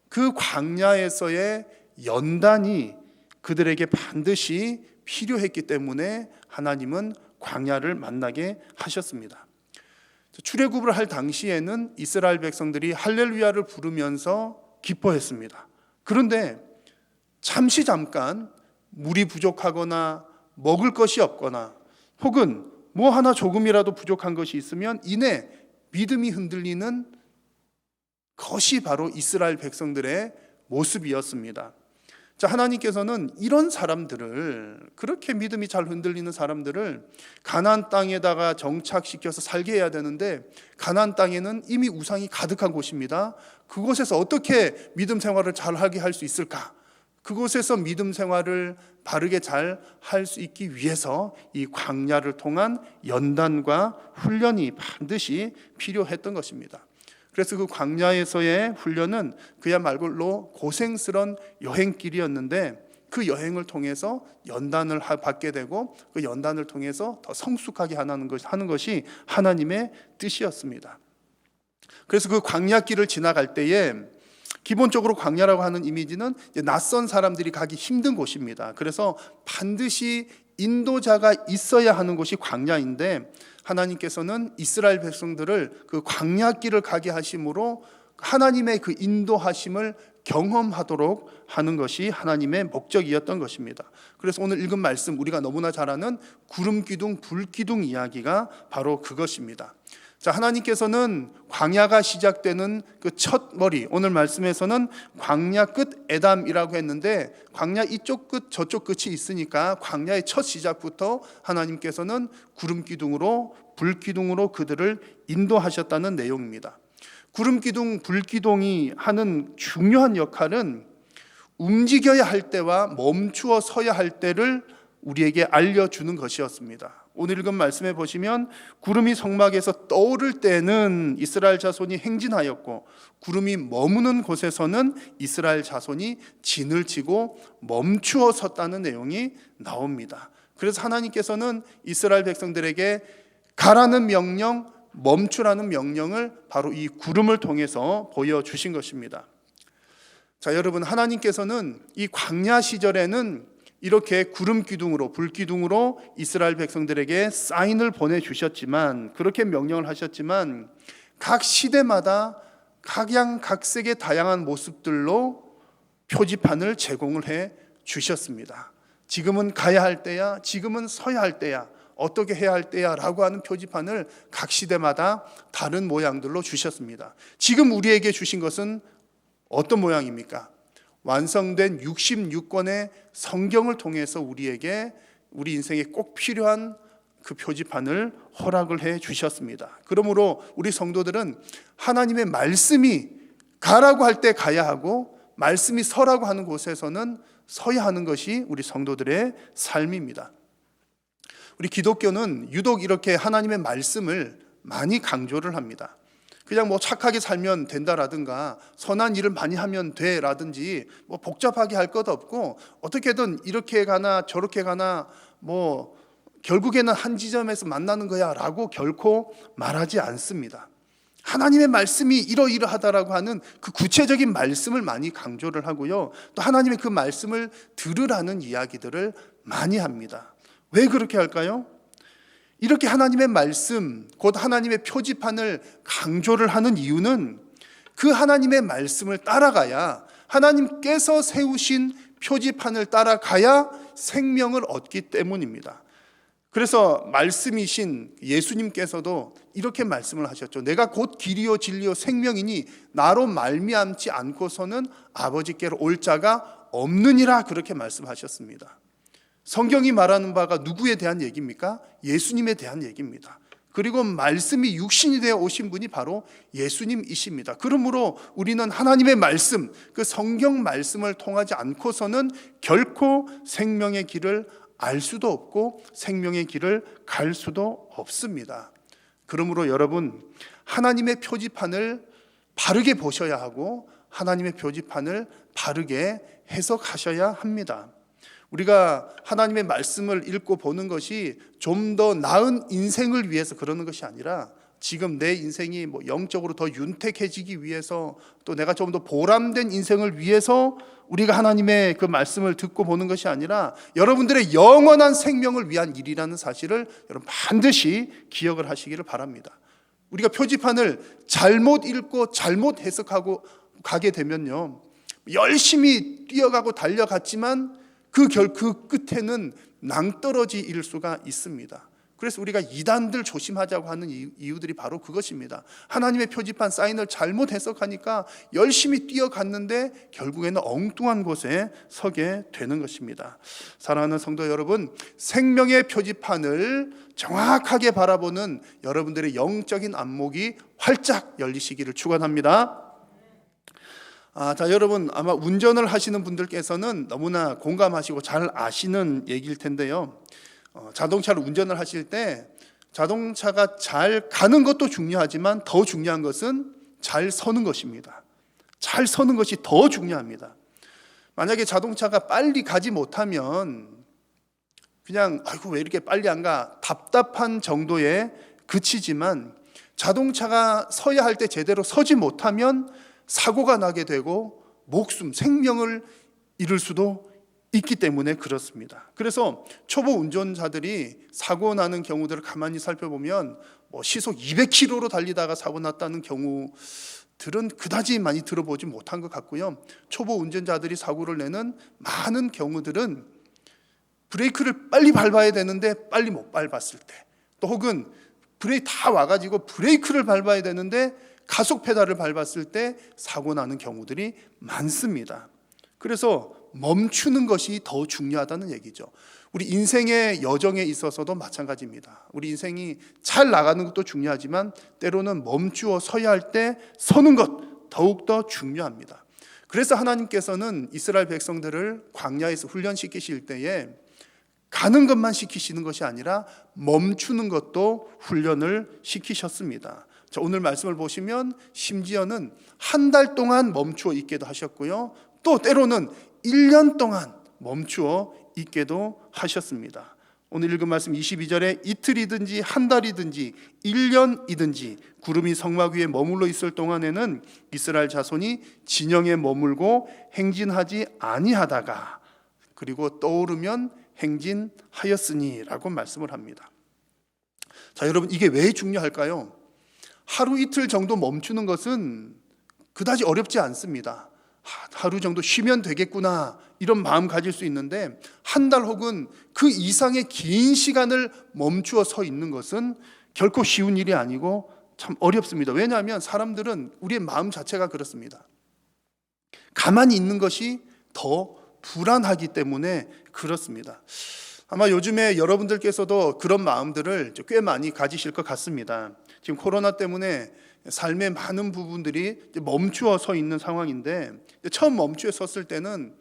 그 광야에서의 연단이 그들에게 반드시 필요했기 때문에 하나님은 광야를 만나게 하셨습니다. 출애굽을 할 당시에는 이스라엘 백성들이 할렐루야를 부르면서 기뻐했습니다. 그런데 잠깐 물이 부족하거나 먹을 것이 없거나 혹은 뭐 하나 조금이라도 부족한 것이 있으면 이내 믿음이 흔들리는 것이 바로 이스라엘 백성들의 모습이었습니다. 자, 하나님께서는 이런 사람들을, 그렇게 믿음이 잘 흔들리는 사람들을 가나안 땅에다가 정착시켜서 살게 해야 되는데, 가나안 땅에는 이미 우상이 가득한 곳입니다. 그곳에서 어떻게 믿음 생활을 잘 하게 할 수 있을까? 그곳에서 믿음 생활을 바르게 잘 할 수 있기 위해서 이 광야를 통한 연단과 훈련이 반드시 필요했던 것입니다. 그래서 그 광야에서의 훈련은 그야말로 고생스러운 여행길이었는데, 그 여행을 통해서 연단을 받게 되고 그 연단을 통해서 더 성숙하게 하는 것이 하나님의 뜻이었습니다. 그래서 그 광야길을 지나갈 때에 기본적으로 광야라고 하는 이미지는 낯선 사람들이 가기 힘든 곳입니다. 그래서 반드시 인도자가 있어야 하는 곳이 광야인데, 하나님께서는 이스라엘 백성들을 그 광야길을 가게 하심으로 하나님의 그 인도하심을 경험하도록 하는 것이 하나님의 목적이었던 것입니다. 그래서 오늘 읽은 말씀, 우리가 너무나 잘 아는 구름 기둥, 불 기둥 이야기가 바로 그것입니다. 자, 하나님께서는 광야가 시작되는 그 첫 머리, 오늘 말씀에서는 광야 끝 에담이라고 했는데, 광야 이쪽 끝 저쪽 끝이 있으니까 광야의 첫 시작부터 하나님께서는 구름 기둥으로, 불 기둥으로 그들을 인도하셨다는 내용입니다. 구름 기둥, 불 기둥이 하는 중요한 역할은 움직여야 할 때와 멈추어 서야 할 때를 우리에게 알려주는 것이었습니다. 오늘 읽은 말씀에 보시면 구름이 성막에서 떠오를 때는 이스라엘 자손이 행진하였고, 구름이 머무는 곳에서는 이스라엘 자손이 진을 치고 멈추어 섰다는 내용이 나옵니다. 그래서 하나님께서는 이스라엘 백성들에게 가라는 명령, 멈추라는 명령을 바로 이 구름을 통해서 보여주신 것입니다. 자, 여러분, 하나님께서는 이 광야 시절에는 이렇게 구름 기둥으로, 불 기둥으로 이스라엘 백성들에게 사인을 보내주셨지만, 그렇게 명령을 하셨지만, 각 시대마다 각양각색의 다양한 모습들로 표지판을 제공을 해 주셨습니다. 지금은 가야 할 때야, 지금은 서야 할 때야, 어떻게 해야 할 때야 라고 하는 표지판을 각 시대마다 다른 모양들로 주셨습니다. 지금 우리에게 주신 것은 어떤 모양입니까? 완성된 66권의 성경을 통해서 우리에게 우리 인생에 꼭 필요한 그 표지판을 허락을 해 주셨습니다. 그러므로 우리 성도들은 하나님의 말씀이 가라고 할 때 가야 하고, 말씀이 서라고 하는 곳에서는 서야 하는 것이 우리 성도들의 삶입니다. 우리 기독교는 유독 이렇게 하나님의 말씀을 많이 강조를 합니다. 그냥 뭐 착하게 살면 된다라든가 선한 일을 많이 하면 돼라든지 뭐 복잡하게 할 것 없고 어떻게든 이렇게 가나 저렇게 가나 뭐 결국에는 한 지점에서 만나는 거야라고 결코 말하지 않습니다. 하나님의 말씀이 이러이러하다라고 하는 그 구체적인 말씀을 많이 강조를 하고요. 또 하나님의 그 말씀을 들으라는 이야기들을 많이 합니다. 왜 그렇게 할까요? 이렇게 하나님의 말씀, 곧 하나님의 표지판을 강조를 하는 이유는 그 하나님의 말씀을 따라가야, 하나님께서 세우신 표지판을 따라가야 생명을 얻기 때문입니다. 그래서 말씀이신 예수님께서도 이렇게 말씀을 하셨죠. 내가 곧 길이요 진리요 생명이니 나로 말미암지 않고서는 아버지께로 올 자가 없느니라, 그렇게 말씀하셨습니다. 성경이 말하는 바가 누구에 대한 얘기입니까? 예수님에 대한 얘기입니다. 그리고 말씀이 육신이 되어 오신 분이 바로 예수님이십니다. 그러므로 우리는 하나님의 말씀, 그 성경 말씀을 통하지 않고서는 결코 생명의 길을 알 수도 없고 생명의 길을 갈 수도 없습니다. 그러므로 여러분, 하나님의 표지판을 바르게 보셔야 하고 하나님의 표지판을 바르게 해석하셔야 합니다. 우리가 하나님의 말씀을 읽고 보는 것이 좀 더 나은 인생을 위해서 그러는 것이 아니라 지금 내 인생이 뭐 영적으로 더 윤택해지기 위해서, 또 내가 좀 더 보람된 인생을 위해서 우리가 하나님의 그 말씀을 듣고 보는 것이 아니라 여러분들의 영원한 생명을 위한 일이라는 사실을 여러분 반드시 기억을 하시기를 바랍니다. 우리가 표지판을 잘못 읽고 잘못 해석하고 가게 되면요, 열심히 뛰어가고 달려갔지만 그 끝에는 낭떠러지일 수가 있습니다. 그래서 우리가 이단들 조심하자고 하는 이유들이 바로 그것입니다. 하나님의 표지판 사인을 잘못 해석하니까 열심히 뛰어갔는데 결국에는 엉뚱한 곳에 서게 되는 것입니다. 사랑하는 성도 여러분, 생명의 표지판을 정확하게 바라보는 여러분들의 영적인 안목이 활짝 열리시기를 축원합니다. 자, 여러분, 아마 운전을 하시는 분들께서는 너무나 공감하시고 잘 아시는 얘기일 텐데요. 자동차를 운전을 하실 때 자동차가 잘 가는 것도 중요하지만 더 중요한 것은 잘 서는 것입니다. 잘 서는 것이 더 중요합니다. 만약에 자동차가 빨리 가지 못하면 그냥 아이고 왜 이렇게 빨리 안 가, 답답한 정도에 그치지만 자동차가 서야 할 때 제대로 서지 못하면 사고가 나게 되고 목숨, 생명을 잃을 수도 있기 때문에 그렇습니다. 그래서 초보 운전자들이 사고 나는 경우들을 가만히 살펴보면 뭐 시속 200km로 달리다가 사고 났다는 경우들은 그다지 많이 들어보지 못한 것 같고요. 초보 운전자들이 사고를 내는 많은 경우들은 브레이크를 빨리 밟아야 되는데 빨리 못 밟았을 때, 또 혹은 브레이크 다 와가지고 브레이크를 밟아야 되는데 가속 페달을 밟았을 때 사고 나는 경우들이 많습니다. 그래서 멈추는 것이 더 중요하다는 얘기죠. 우리 인생의 여정에 있어서도 마찬가지입니다. 우리 인생이 잘 나가는 것도 중요하지만 때로는 멈추어 서야 할 때 서는 것 더욱더 중요합니다. 그래서 하나님께서는 이스라엘 백성들을 광야에서 훈련시키실 때에 가는 것만 시키시는 것이 아니라 멈추는 것도 훈련을 시키셨습니다. 자, 오늘 말씀을 보시면 심지어는 한 달 동안 멈추어 있게도 하셨고요, 또 때로는 1년 동안 멈추어 있게도 하셨습니다. 오늘 읽은 말씀 22절에 이틀이든지 한 달이든지 1년이든지 구름이 성막 위에 머물러 있을 동안에는 이스라엘 자손이 진영에 머물고 행진하지 아니하다가 그리고 떠오르면 행진하였으니 라고 말씀을 합니다. 자, 여러분, 이게 왜 중요할까요? 하루 이틀 정도 멈추는 것은 그다지 어렵지 않습니다. 하루 정도 쉬면 되겠구나 이런 마음 가질 수 있는데 한 달 혹은 그 이상의 긴 시간을 멈추어 서 있는 것은 결코 쉬운 일이 아니고 참 어렵습니다. 왜냐하면 사람들은 우리의 마음 자체가 그렇습니다. 가만히 있는 것이 더 불안하기 때문에 그렇습니다. 아마 요즘에 여러분들께서도 그런 마음들을 꽤 많이 가지실 것 같습니다. 지금 코로나 때문에 삶의 많은 부분들이 멈추어 서 있는 상황인데, 처음 멈추어 섰을 때는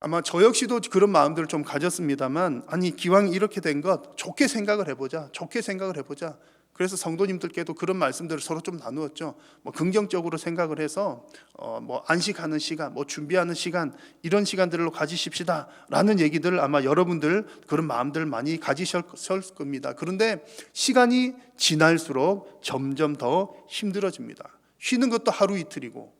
아마 저 역시도 그런 마음들을 좀 가졌습니다만, 아니 기왕 이렇게 된 것 좋게 생각을 해보자, 좋게 생각을 해보자. 그래서 성도님들께도 그런 말씀들을 서로 좀 나누었죠. 뭐 긍정적으로 생각을 해서 뭐 안식하는 시간, 뭐 준비하는 시간, 이런 시간들로 가지십시다라는 얘기들을 아마 여러분들 그런 마음들 많이 가지셨을 겁니다. 그런데 시간이 지날수록 점점 더 힘들어집니다. 쉬는 것도 하루 이틀이고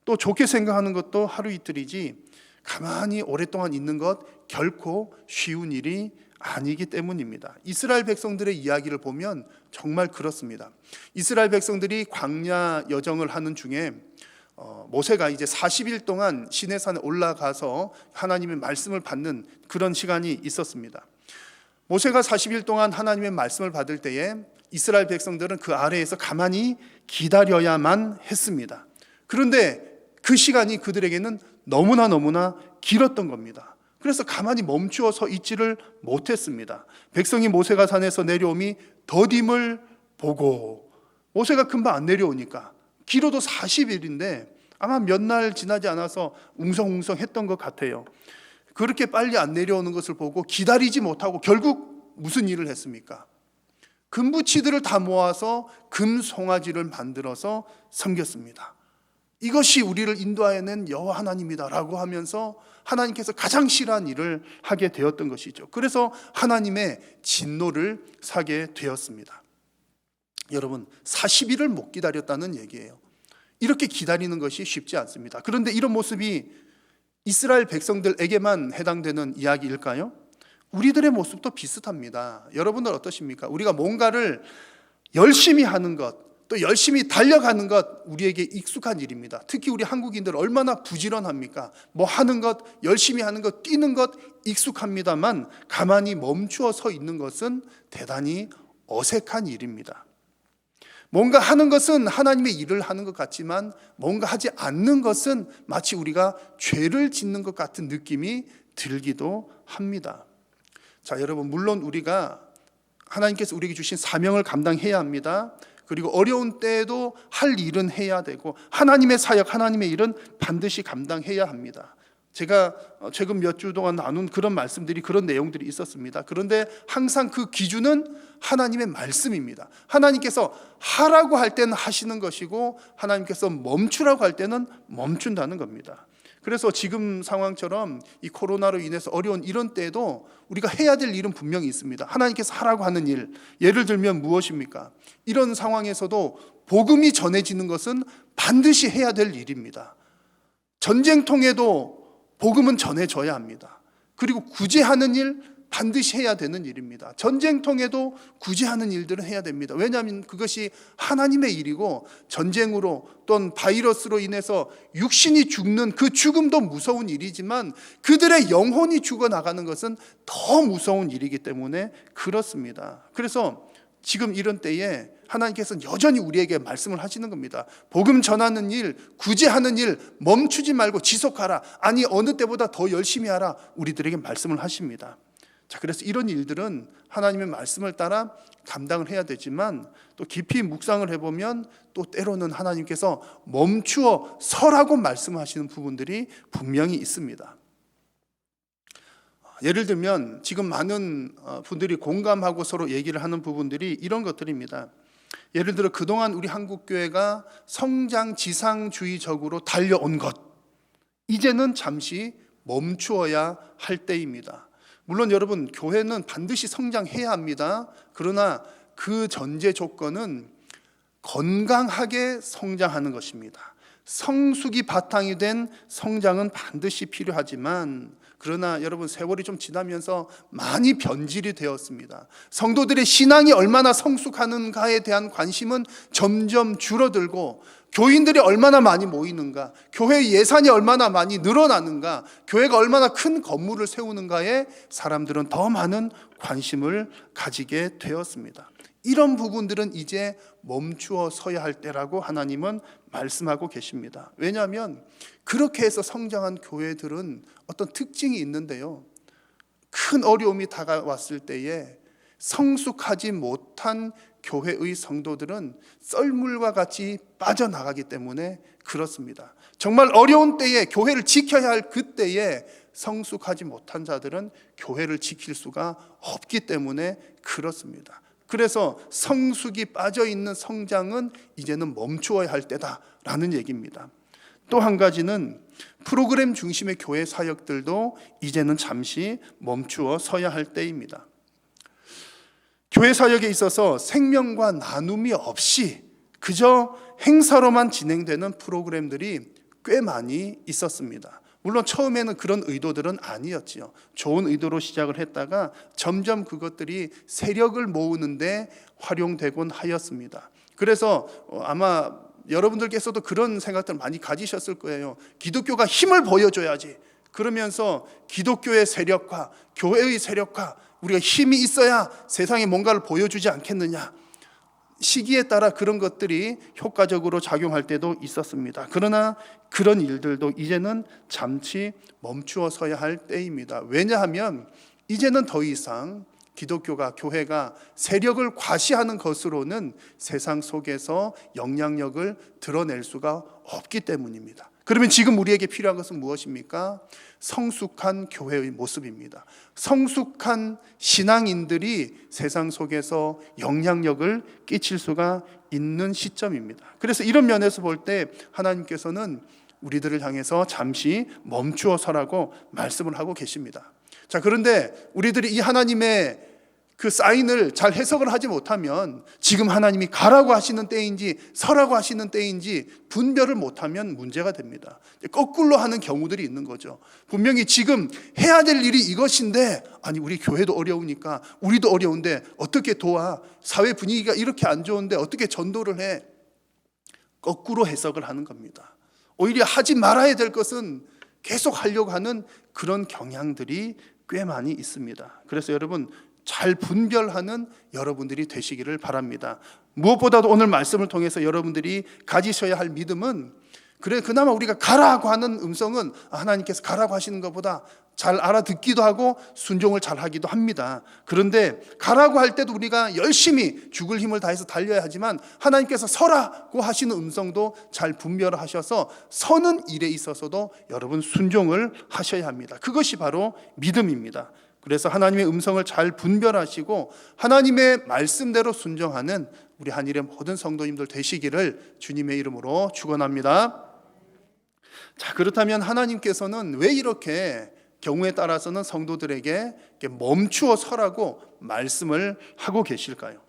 또 좋게 생각하는 것도 하루 이틀이지 가만히 오랫동안 있는 것 결코 쉬운 일이 아니기 때문입니다. 이스라엘 백성들의 이야기를 보면 정말 그렇습니다. 이스라엘 백성들이 광야 여정을 하는 중에 모세가 이제 40일 동안 시내산에 올라가서 하나님의 말씀을 받는 그런 시간이 있었습니다. 모세가 40일 동안 하나님의 말씀을 받을 때에 이스라엘 백성들은 그 아래에서 가만히 기다려야만 했습니다. 그런데 그 시간이 그들에게는 너무나 길었던 겁니다. 그래서 가만히 멈추어 서 있지를 못했습니다. 백성이 모세가 산에서 내려오미 더딤을 보고, 모세가 금방 안 내려오니까 길어도 40일인데 아마 몇 날 지나지 않아서 웅성웅성 했던 것 같아요. 그렇게 빨리 안 내려오는 것을 보고 기다리지 못하고 결국 무슨 일을 했습니까? 금부치들을 다 모아서 금송아지를 만들어서 섬겼습니다. 이것이 우리를 인도하여낸 여호와 하나님이다라고 하면서 하나님께서 가장 싫어한 일을 하게 되었던 것이죠. 그래서 하나님의 진노를 사게 되었습니다. 여러분, 40일을 못 기다렸다는 얘기예요. 이렇게 기다리는 것이 쉽지 않습니다. 그런데 이런 모습이 이스라엘 백성들에게만 해당되는 이야기일까요? 우리들의 모습도 비슷합니다. 여러분들 어떠십니까? 우리가 뭔가를 열심히 하는 것, 또 열심히 달려가는 것, 우리에게 익숙한 일입니다. 특히 우리 한국인들 얼마나 부지런합니까? 뭐 하는 것, 열심히 하는 것, 뛰는 것 익숙합니다만 가만히 멈추어 서 있는 것은 대단히 어색한 일입니다. 뭔가 하는 것은 하나님의 일을 하는 것 같지만 뭔가 하지 않는 것은 마치 우리가 죄를 짓는 것 같은 느낌이 들기도 합니다. 자, 여러분, 물론 우리가 하나님께서 우리에게 주신 사명을 감당해야 합니다. 그리고 어려운 때에도 할 일은 해야 되고 하나님의 사역, 하나님의 일은 반드시 감당해야 합니다. 제가 최근 몇 주 동안 나눈 그런 말씀들이, 그런 내용들이 있었습니다. 그런데 항상 그 기준은 하나님의 말씀입니다. 하나님께서 하라고 할 때는 하시는 것이고 하나님께서 멈추라고 할 때는 멈춘다는 겁니다. 그래서 지금 상황처럼 이 코로나로 인해서 어려운 이런 때에도 우리가 해야 될 일은 분명히 있습니다. 하나님께서 하라고 하는 일, 예를 들면 무엇입니까? 이런 상황에서도 복음이 전해지는 것은 반드시 해야 될 일입니다. 전쟁통에도 복음은 전해져야 합니다. 그리고 구제하는 일 반드시 해야 되는 일입니다. 전쟁통에도 구제하는 일들은 해야 됩니다. 왜냐하면 그것이 하나님의 일이고, 전쟁으로 또는 바이러스로 인해서 육신이 죽는 그 죽음도 무서운 일이지만 그들의 영혼이 죽어나가는 것은 더 무서운 일이기 때문에 그렇습니다. 그래서 지금 이런 때에 하나님께서는 여전히 우리에게 말씀을 하시는 겁니다. 복음 전하는 일, 구제하는 일 멈추지 말고 지속하라. 아니, 어느 때보다 더 열심히 하라. 우리들에게 말씀을 하십니다. 자, 그래서 이런 일들은 하나님의 말씀을 따라 감당을 해야 되지만 또 깊이 묵상을 해보면 또 때로는 하나님께서 멈추어 서라고 말씀하시는 부분들이 분명히 있습니다. 예를 들면 지금 많은 분들이 공감하고 서로 얘기를 하는 부분들이 이런 것들입니다. 예를 들어 그동안 우리 한국교회가 성장 지상주의적으로 달려온 것, 이제는 잠시 멈추어야 할 때입니다. 물론 여러분, 교회는 반드시 성장해야 합니다. 그러나 그 전제 조건은 건강하게 성장하는 것입니다. 성숙이 바탕이 된 성장은 반드시 필요하지만, 그러나 여러분, 세월이 좀 지나면서 많이 변질이 되었습니다. 성도들의 신앙이 얼마나 성숙하는가에 대한 관심은 점점 줄어들고, 교인들이 얼마나 많이 모이는가, 교회 예산이 얼마나 많이 늘어나는가, 교회가 얼마나 큰 건물을 세우는가에 사람들은 더 많은 관심을 가지게 되었습니다. 이런 부분들은 이제 멈추어 서야 할 때라고 하나님은 말씀하고 계십니다. 왜냐하면 그렇게 해서 성장한 교회들은 어떤 특징이 있는데요, 큰 어려움이 다가왔을 때에 성숙하지 못한 교회의 성도들은 썰물과 같이 빠져나가기 때문에 그렇습니다. 정말 어려운 때에 교회를 지켜야 할 그때에 성숙하지 못한 자들은 교회를 지킬 수가 없기 때문에 그렇습니다. 그래서 성숙이 빠져 있는 성장은 이제는 멈추어야 할 때다라는 얘기입니다. 또 한 가지는 프로그램 중심의 교회 사역들도 이제는 잠시 멈추어 서야 할 때입니다. 교회 사역에 있어서 생명과 나눔이 없이 그저 행사로만 진행되는 프로그램들이 꽤 많이 있었습니다. 물론 처음에는 그런 의도들은 아니었지요. 좋은 의도로 시작을 했다가 점점 그것들이 세력을 모으는데 활용되곤 하였습니다. 그래서 아마 여러분들께서도 그런 생각들 많이 가지셨을 거예요. 기독교가 힘을 보여줘야지. 그러면서 기독교의 세력화, 교회의 세력화, 우리가 힘이 있어야 세상에 뭔가를 보여주지 않겠느냐. 시기에 따라 그런 것들이 효과적으로 작용할 때도 있었습니다. 그러나 그런 일들도 이제는 잠시 멈추어 서야 할 때입니다. 왜냐하면 이제는 더 이상 기독교가, 교회가 세력을 과시하는 것으로는 세상 속에서 영향력을 드러낼 수가 없기 때문입니다. 그러면 지금 우리에게 필요한 것은 무엇입니까? 성숙한 교회의 모습입니다. 성숙한 신앙인들이 세상 속에서 영향력을 끼칠 수가 있는 시점입니다. 그래서 이런 면에서 볼 때 하나님께서는 우리들을 향해서 잠시 멈추어 서라고 말씀을 하고 계십니다. 자, 그런데 우리들이 이 하나님의 그 사인을 잘 해석을 하지 못하면 지금 하나님이 가라고 하시는 때인지 서라고 하시는 때인지 분별을 못하면 문제가 됩니다. 거꾸로 하는 경우들이 있는 거죠. 분명히 지금 해야 될 일이 이것인데, 아니 우리 교회도 어려우니까, 우리도 어려운데 어떻게 도와? 사회 분위기가 이렇게 안 좋은데 어떻게 전도를 해? 거꾸로 해석을 하는 겁니다. 오히려 하지 말아야 될 것은 계속 하려고 하는 그런 경향들이 꽤 많이 있습니다. 그래서 여러분, 잘 분별하는 여러분들이 되시기를 바랍니다. 무엇보다도 오늘 말씀을 통해서 여러분들이 가지셔야 할 믿음은, 그래 그나마 우리가 가라고 하는 음성은 하나님께서 가라고 하시는 것보다 잘 알아듣기도 하고 순종을 잘 하기도 합니다. 그런데 가라고 할 때도 우리가 열심히 죽을 힘을 다해서 달려야 하지만 하나님께서 서라고 하시는 음성도 잘 분별하셔서 서는 일에 있어서도 여러분 순종을 하셔야 합니다. 그것이 바로 믿음입니다. 그래서 하나님의 음성을 잘 분별하시고 하나님의 말씀대로 순종하는 우리 한일의 모든 성도님들 되시기를 주님의 이름으로 축원합니다. 자, 그렇다면 하나님께서는 왜 이렇게 경우에 따라서는 성도들에게 멈추어 서라고 말씀을 하고 계실까요?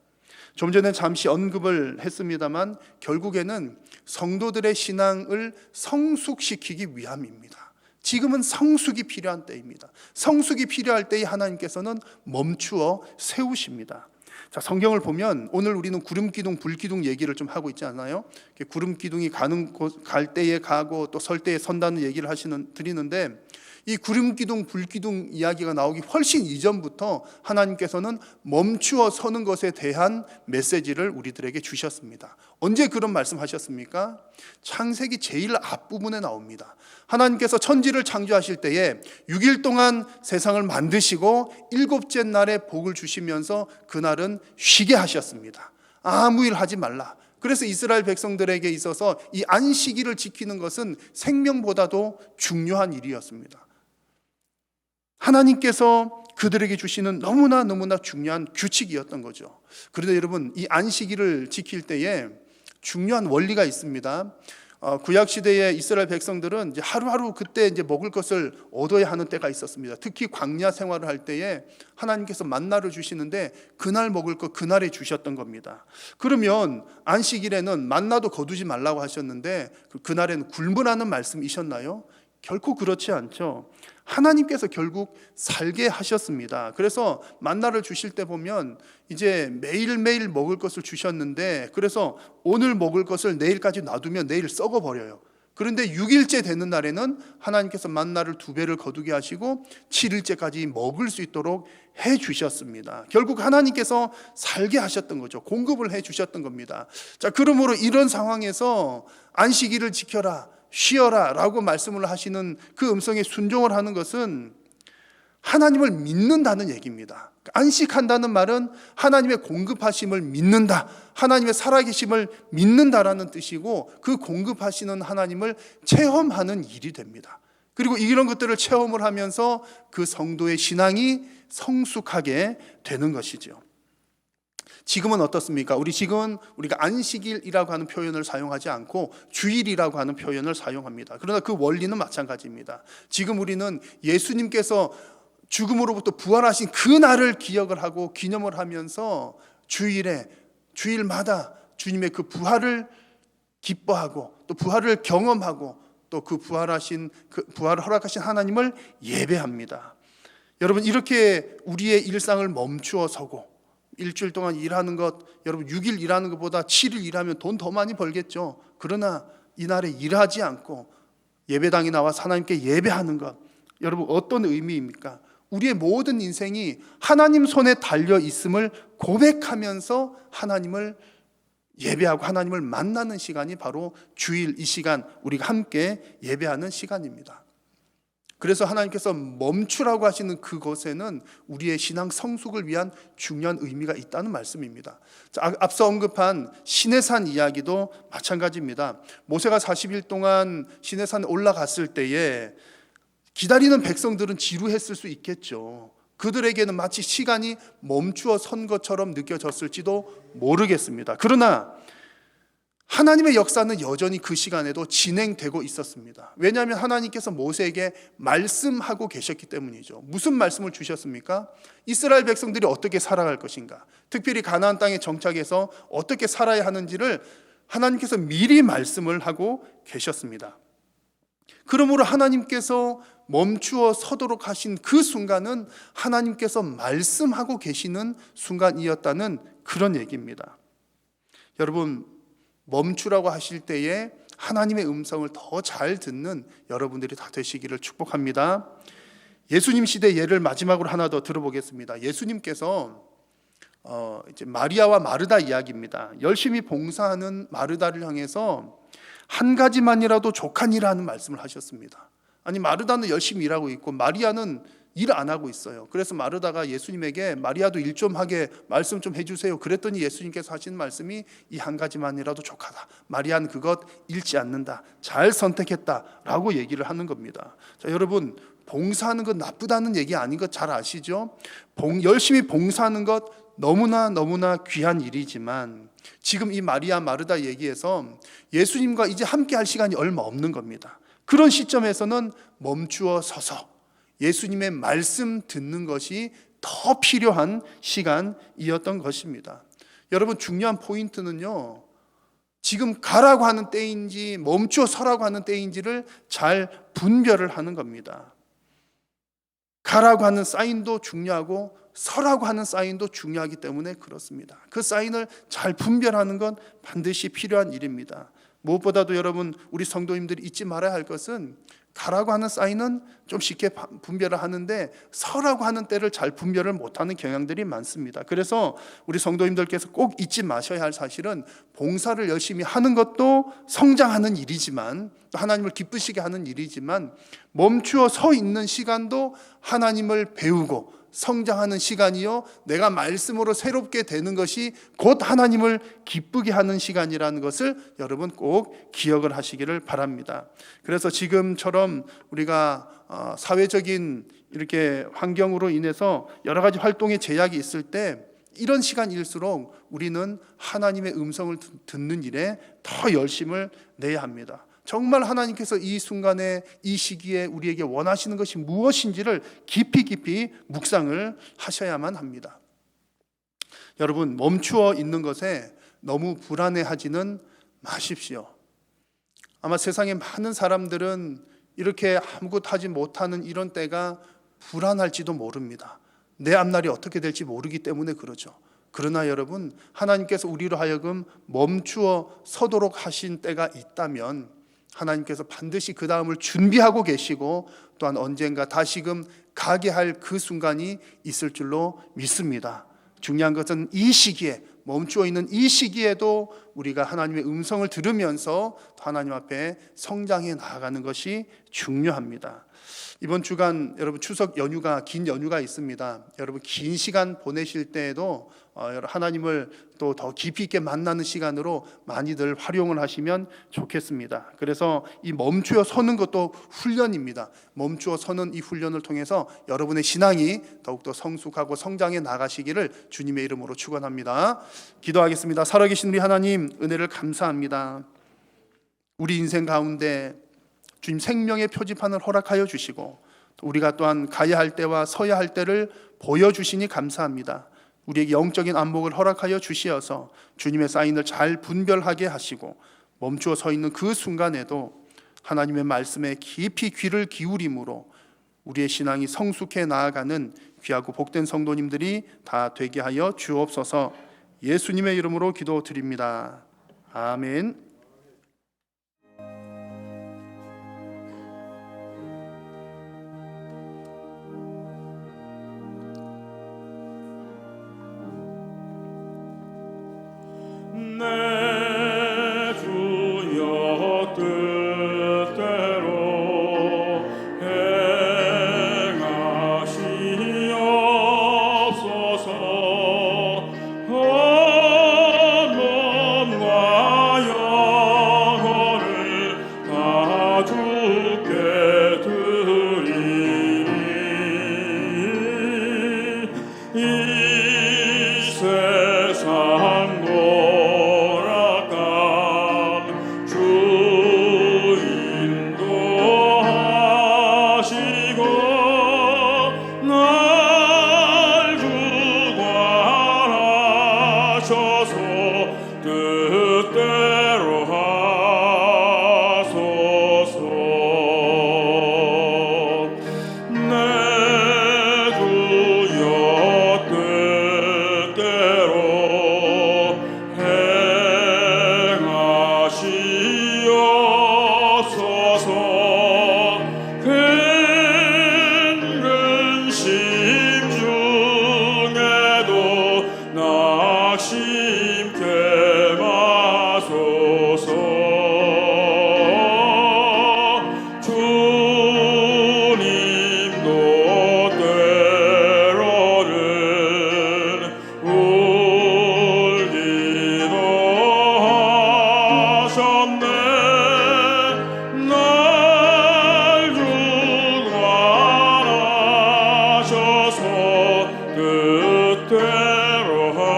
좀 전에 잠시 언급을 했습니다만 결국에는 성도들의 신앙을 성숙시키기 위함입니다. 지금은 성숙이 필요한 때입니다. 성숙이 필요할 때에 하나님께서는 멈추어 세우십니다. 자, 성경을 보면 오늘 우리는 구름기둥, 불기둥 얘기를 좀 하고 있지 않나요? 구름기둥이 가는 곳, 갈 때에 가고 또 설 때에 선다는 얘기를 드리는데 이 구름기둥, 불기둥 이야기가 나오기 훨씬 이전부터 하나님께서는 멈추어 서는 것에 대한 메시지를 우리들에게 주셨습니다. 언제 그런 말씀하셨습니까? 창세기 제일 앞부분에 나옵니다. 하나님께서 천지를 창조하실 때에 6일 동안 세상을 만드시고 7째 날에 복을 주시면서 그날은 쉬게 하셨습니다. 아무 일 하지 말라. 그래서 이스라엘 백성들에게 있어서 이 안식일을 지키는 것은 생명보다도 중요한 일이었습니다. 하나님께서 그들에게 주시는 너무나 중요한 규칙이었던 거죠. 그런데 여러분, 이 안식일을 지킬 때에 중요한 원리가 있습니다. 구약 시대의 이스라엘 백성들은 이제 하루하루 그때 이제 먹을 것을 얻어야 하는 때가 있었습니다. 특히 광야 생활을 할 때에 하나님께서 만나를 주시는데 그날 먹을 것 그날에 주셨던 겁니다. 그러면 안식일에는 만나도 거두지 말라고 하셨는데 그날에는 굶으라는 말씀이셨나요? 결코 그렇지 않죠. 하나님께서 결국 살게 하셨습니다. 그래서 만나를 주실 때 보면 이제 매일매일 먹을 것을 주셨는데, 그래서 오늘 먹을 것을 내일까지 놔두면 내일 썩어버려요. 그런데 6일째 되는 날에는 하나님께서 만나를 2배를 거두게 하시고 7일째까지 먹을 수 있도록 해 주셨습니다. 결국 하나님께서 살게 하셨던 거죠. 공급을 해 주셨던 겁니다. 자, 그러므로 이런 상황에서 안식일을 지켜라, 쉬어라 라고 말씀을 하시는 그 음성에 순종을 하는 것은 하나님을 믿는다는 얘기입니다. 안식한다는 말은 하나님의 공급하심을 믿는다, 하나님의 살아계심을 믿는다라는 뜻이고, 그 공급하시는 하나님을 체험하는 일이 됩니다. 그리고 이런 것들을 체험을 하면서 그 성도의 신앙이 성숙하게 되는 것이죠. 지금은 어떻습니까? 지금은 우리가 안식일이라고 하는 표현을 사용하지 않고 주일이라고 하는 표현을 사용합니다. 그러나 그 원리는 마찬가지입니다. 지금 우리는 예수님께서 죽음으로부터 부활하신 그 날을 기억을 하고 기념을 하면서 주일마다 주님의 그 부활을 기뻐하고 또 부활을 경험하고 또 그 부활을 허락하신 하나님을 예배합니다. 여러분, 이렇게 우리의 일상을 멈추어 서고 일주일 동안 일하는 것, 여러분 6일 일하는 것보다 7일 일하면 돈 더 많이 벌겠죠. 그러나 이날에 일하지 않고 예배당에 나와서 하나님께 예배하는 것, 여러분 어떤 의미입니까? 우리의 모든 인생이 하나님 손에 달려 있음을 고백하면서 하나님을 예배하고 하나님을 만나는 시간이 바로 주일, 이 시간 우리가 함께 예배하는 시간입니다. 그래서 하나님께서 멈추라고 하시는 그곳에는 우리의 신앙 성숙을 위한 중요한 의미가 있다는 말씀입니다. 앞서 언급한 시내산 이야기도 마찬가지입니다. 모세가 40일 동안 시내산에 올라갔을 때에 기다리는 백성들은 지루했을 수 있겠죠. 그들에게는 마치 시간이 멈추어 선 것처럼 느껴졌을지도 모르겠습니다. 그러나 하나님의 역사는 여전히 그 시간에도 진행되고 있었습니다. 왜냐하면 하나님께서 모세에게 말씀하고 계셨기 때문이죠. 무슨 말씀을 주셨습니까? 이스라엘 백성들이 어떻게 살아갈 것인가, 특별히 가나안 땅에 정착해서 어떻게 살아야 하는지를 하나님께서 미리 말씀을 하고 계셨습니다. 그러므로 하나님께서 멈추어 서도록 하신 그 순간은 하나님께서 말씀하고 계시는 순간이었다는 그런 얘기입니다. 여러분, 멈추라고 하실 때에 하나님의 음성을 더 잘 듣는 여러분들이 다 되시기를 축복합니다. 예수님 시대 예를 마지막으로 하나 더 들어보겠습니다. 예수님께서 이제 마리아와 마르다 이야기입니다. 열심히 봉사하는 마르다를 향해서 한 가지만이라도 족하니라는 말씀을 하셨습니다. 아니, 마르다는 열심히 일하고 있고 마리아는 일 안 하고 있어요. 그래서 마르다가 예수님에게 마리아도 일 좀 하게 말씀 좀 해주세요. 그랬더니 예수님께서 하신 말씀이 이 한 가지만이라도 족하다. 마리아는 그것 잃지 않는다. 잘 선택했다라고 얘기를 하는 겁니다. 자, 여러분, 봉사하는 것 나쁘다는 얘기 아닌 것 잘 아시죠? 열심히 봉사하는 것 너무나 귀한 일이지만 지금 이 마리아 마르다 얘기에서 예수님과 이제 함께 할 시간이 얼마 없는 겁니다. 그런 시점에서는 멈추어 서서 예수님의 말씀 듣는 것이 더 필요한 시간이었던 것입니다. 여러분, 중요한 포인트는요, 지금 가라고 하는 때인지 멈추어 서라고 하는 때인지를 잘 분별을 하는 겁니다. 가라고 하는 사인도 중요하고 서라고 하는 사인도 중요하기 때문에 그렇습니다. 그 사인을 잘 분별하는 건 반드시 필요한 일입니다. 무엇보다도 여러분, 우리 성도님들이 잊지 말아야 할 것은 가라고 하는 사인은 좀 쉽게 분별을 하는데 서라고 하는 때를 잘 분별을 못하는 경향들이 많습니다. 그래서 우리 성도님들께서 꼭 잊지 마셔야 할 사실은 봉사를 열심히 하는 것도 성장하는 일이지만 또 하나님을 기쁘시게 하는 일이지만 멈추어 서 있는 시간도 하나님을 배우고 성장하는 시간이요, 내가 말씀으로 새롭게 되는 것이 곧 하나님을 기쁘게 하는 시간이라는 것을 여러분 꼭 기억을 하시기를 바랍니다. 그래서 지금처럼 우리가 사회적인 이렇게 환경으로 인해서 여러 가지 활동에 제약이 있을 때 이런 시간일수록 우리는 하나님의 음성을 듣는 일에 더 열심을 내야 합니다. 정말 하나님께서 이 순간에, 이 시기에 우리에게 원하시는 것이 무엇인지를 깊이 묵상을 하셔야만 합니다. 여러분, 멈추어 있는 것에 너무 불안해하지는 마십시오. 아마 세상에 많은 사람들은 이렇게 아무것도 하지 못하는 이런 때가 불안할지도 모릅니다. 내 앞날이 어떻게 될지 모르기 때문에 그러죠. 그러나 여러분, 하나님께서 우리로 하여금 멈추어 서도록 하신 때가 있다면 하나님께서 반드시 그 다음을 준비하고 계시고 또한 언젠가 다시금 가게 할 그 순간이 있을 줄로 믿습니다. 중요한 것은 이 시기에, 멈추어 있는 이 시기에도 우리가 하나님의 음성을 들으면서 하나님 앞에 성장해 나아가는 것이 중요합니다. 이번 주간 여러분 추석 연휴가 긴 연휴가 있습니다. 여러분 긴 시간 보내실 때에도 하나님을 또 더 깊이 있게 만나는 시간으로 많이들 활용을 하시면 좋겠습니다. 그래서 이 멈추어 서는 것도 훈련입니다. 멈추어 서는 이 훈련을 통해서 여러분의 신앙이 더욱더 성숙하고 성장해 나가시기를 주님의 이름으로 축원합니다. 기도하겠습니다. 살아계신 우리 하나님, 은혜를 감사합니다. 우리 인생 가운데 주님 생명의 표지판을 허락하여 주시고 우리가 또한 가야 할 때와 서야 할 때를 보여주시니 감사합니다. 우리에게 영적인 안목을 허락하여 주시어서 주님의 사인을 잘 분별하게 하시고 멈추어 서 있는 그 순간에도 하나님의 말씀에 깊이 귀를 기울임으로 우리의 신앙이 성숙해 나아가는 귀하고 복된 성도님들이 다 되게 하여 주옵소서. 예수님의 이름으로 기도드립니다. 아멘. 내 주여 뜻대로 행하시옵소서. 온 몸과 영혼을 다 주께 드리니 이 세상 뜻대로 하소서. 내 주여 뜻대로 행하시옵소서. 큰 근심 중에도 낙심케 마소서. 주님도 때로는 울기도 하셨네. 날 주관하셔서 뜻대로 하소서.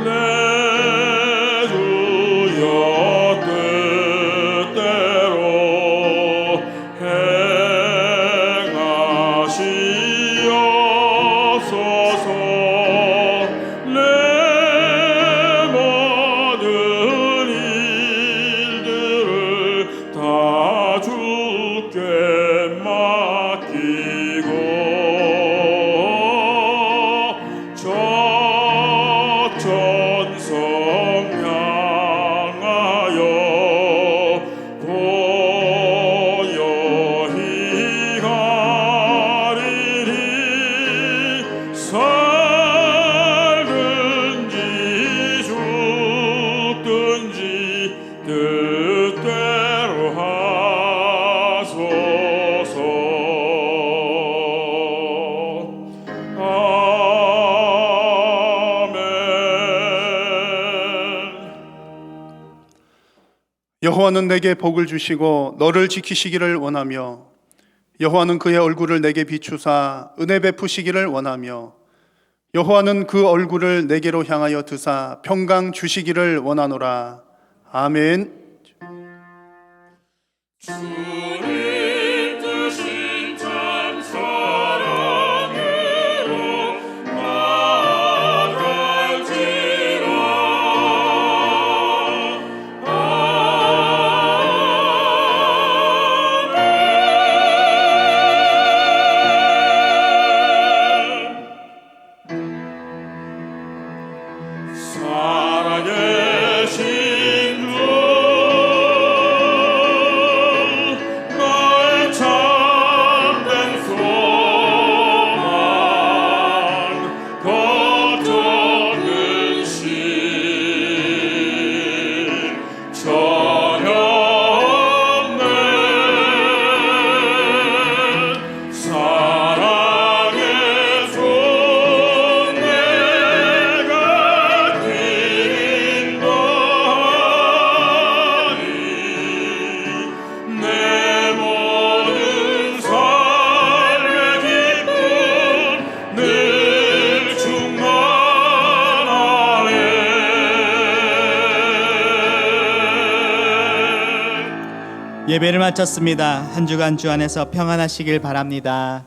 내 주여 뜻대로 행하시옵소서. 내 모든 일들을 다 주께 맡기고 천성 향하여 고요히 가리리. 살든지 죽든지 뜻대로 하소서. 여호와는 내게 복을 주시고 너를 지키시기를 원하며 여호와는 그의 얼굴을 내게 비추사 은혜 베푸시기를 원하며 여호와는 그 얼굴을 내게로 향하여 드사 평강 주시기를 원하노라. 아멘. 주님 주신 참 사랑으로 나아갈지라. 살아계신 주 예배를 마쳤습니다. 한 주간 주 안에서 평안하시길 바랍니다.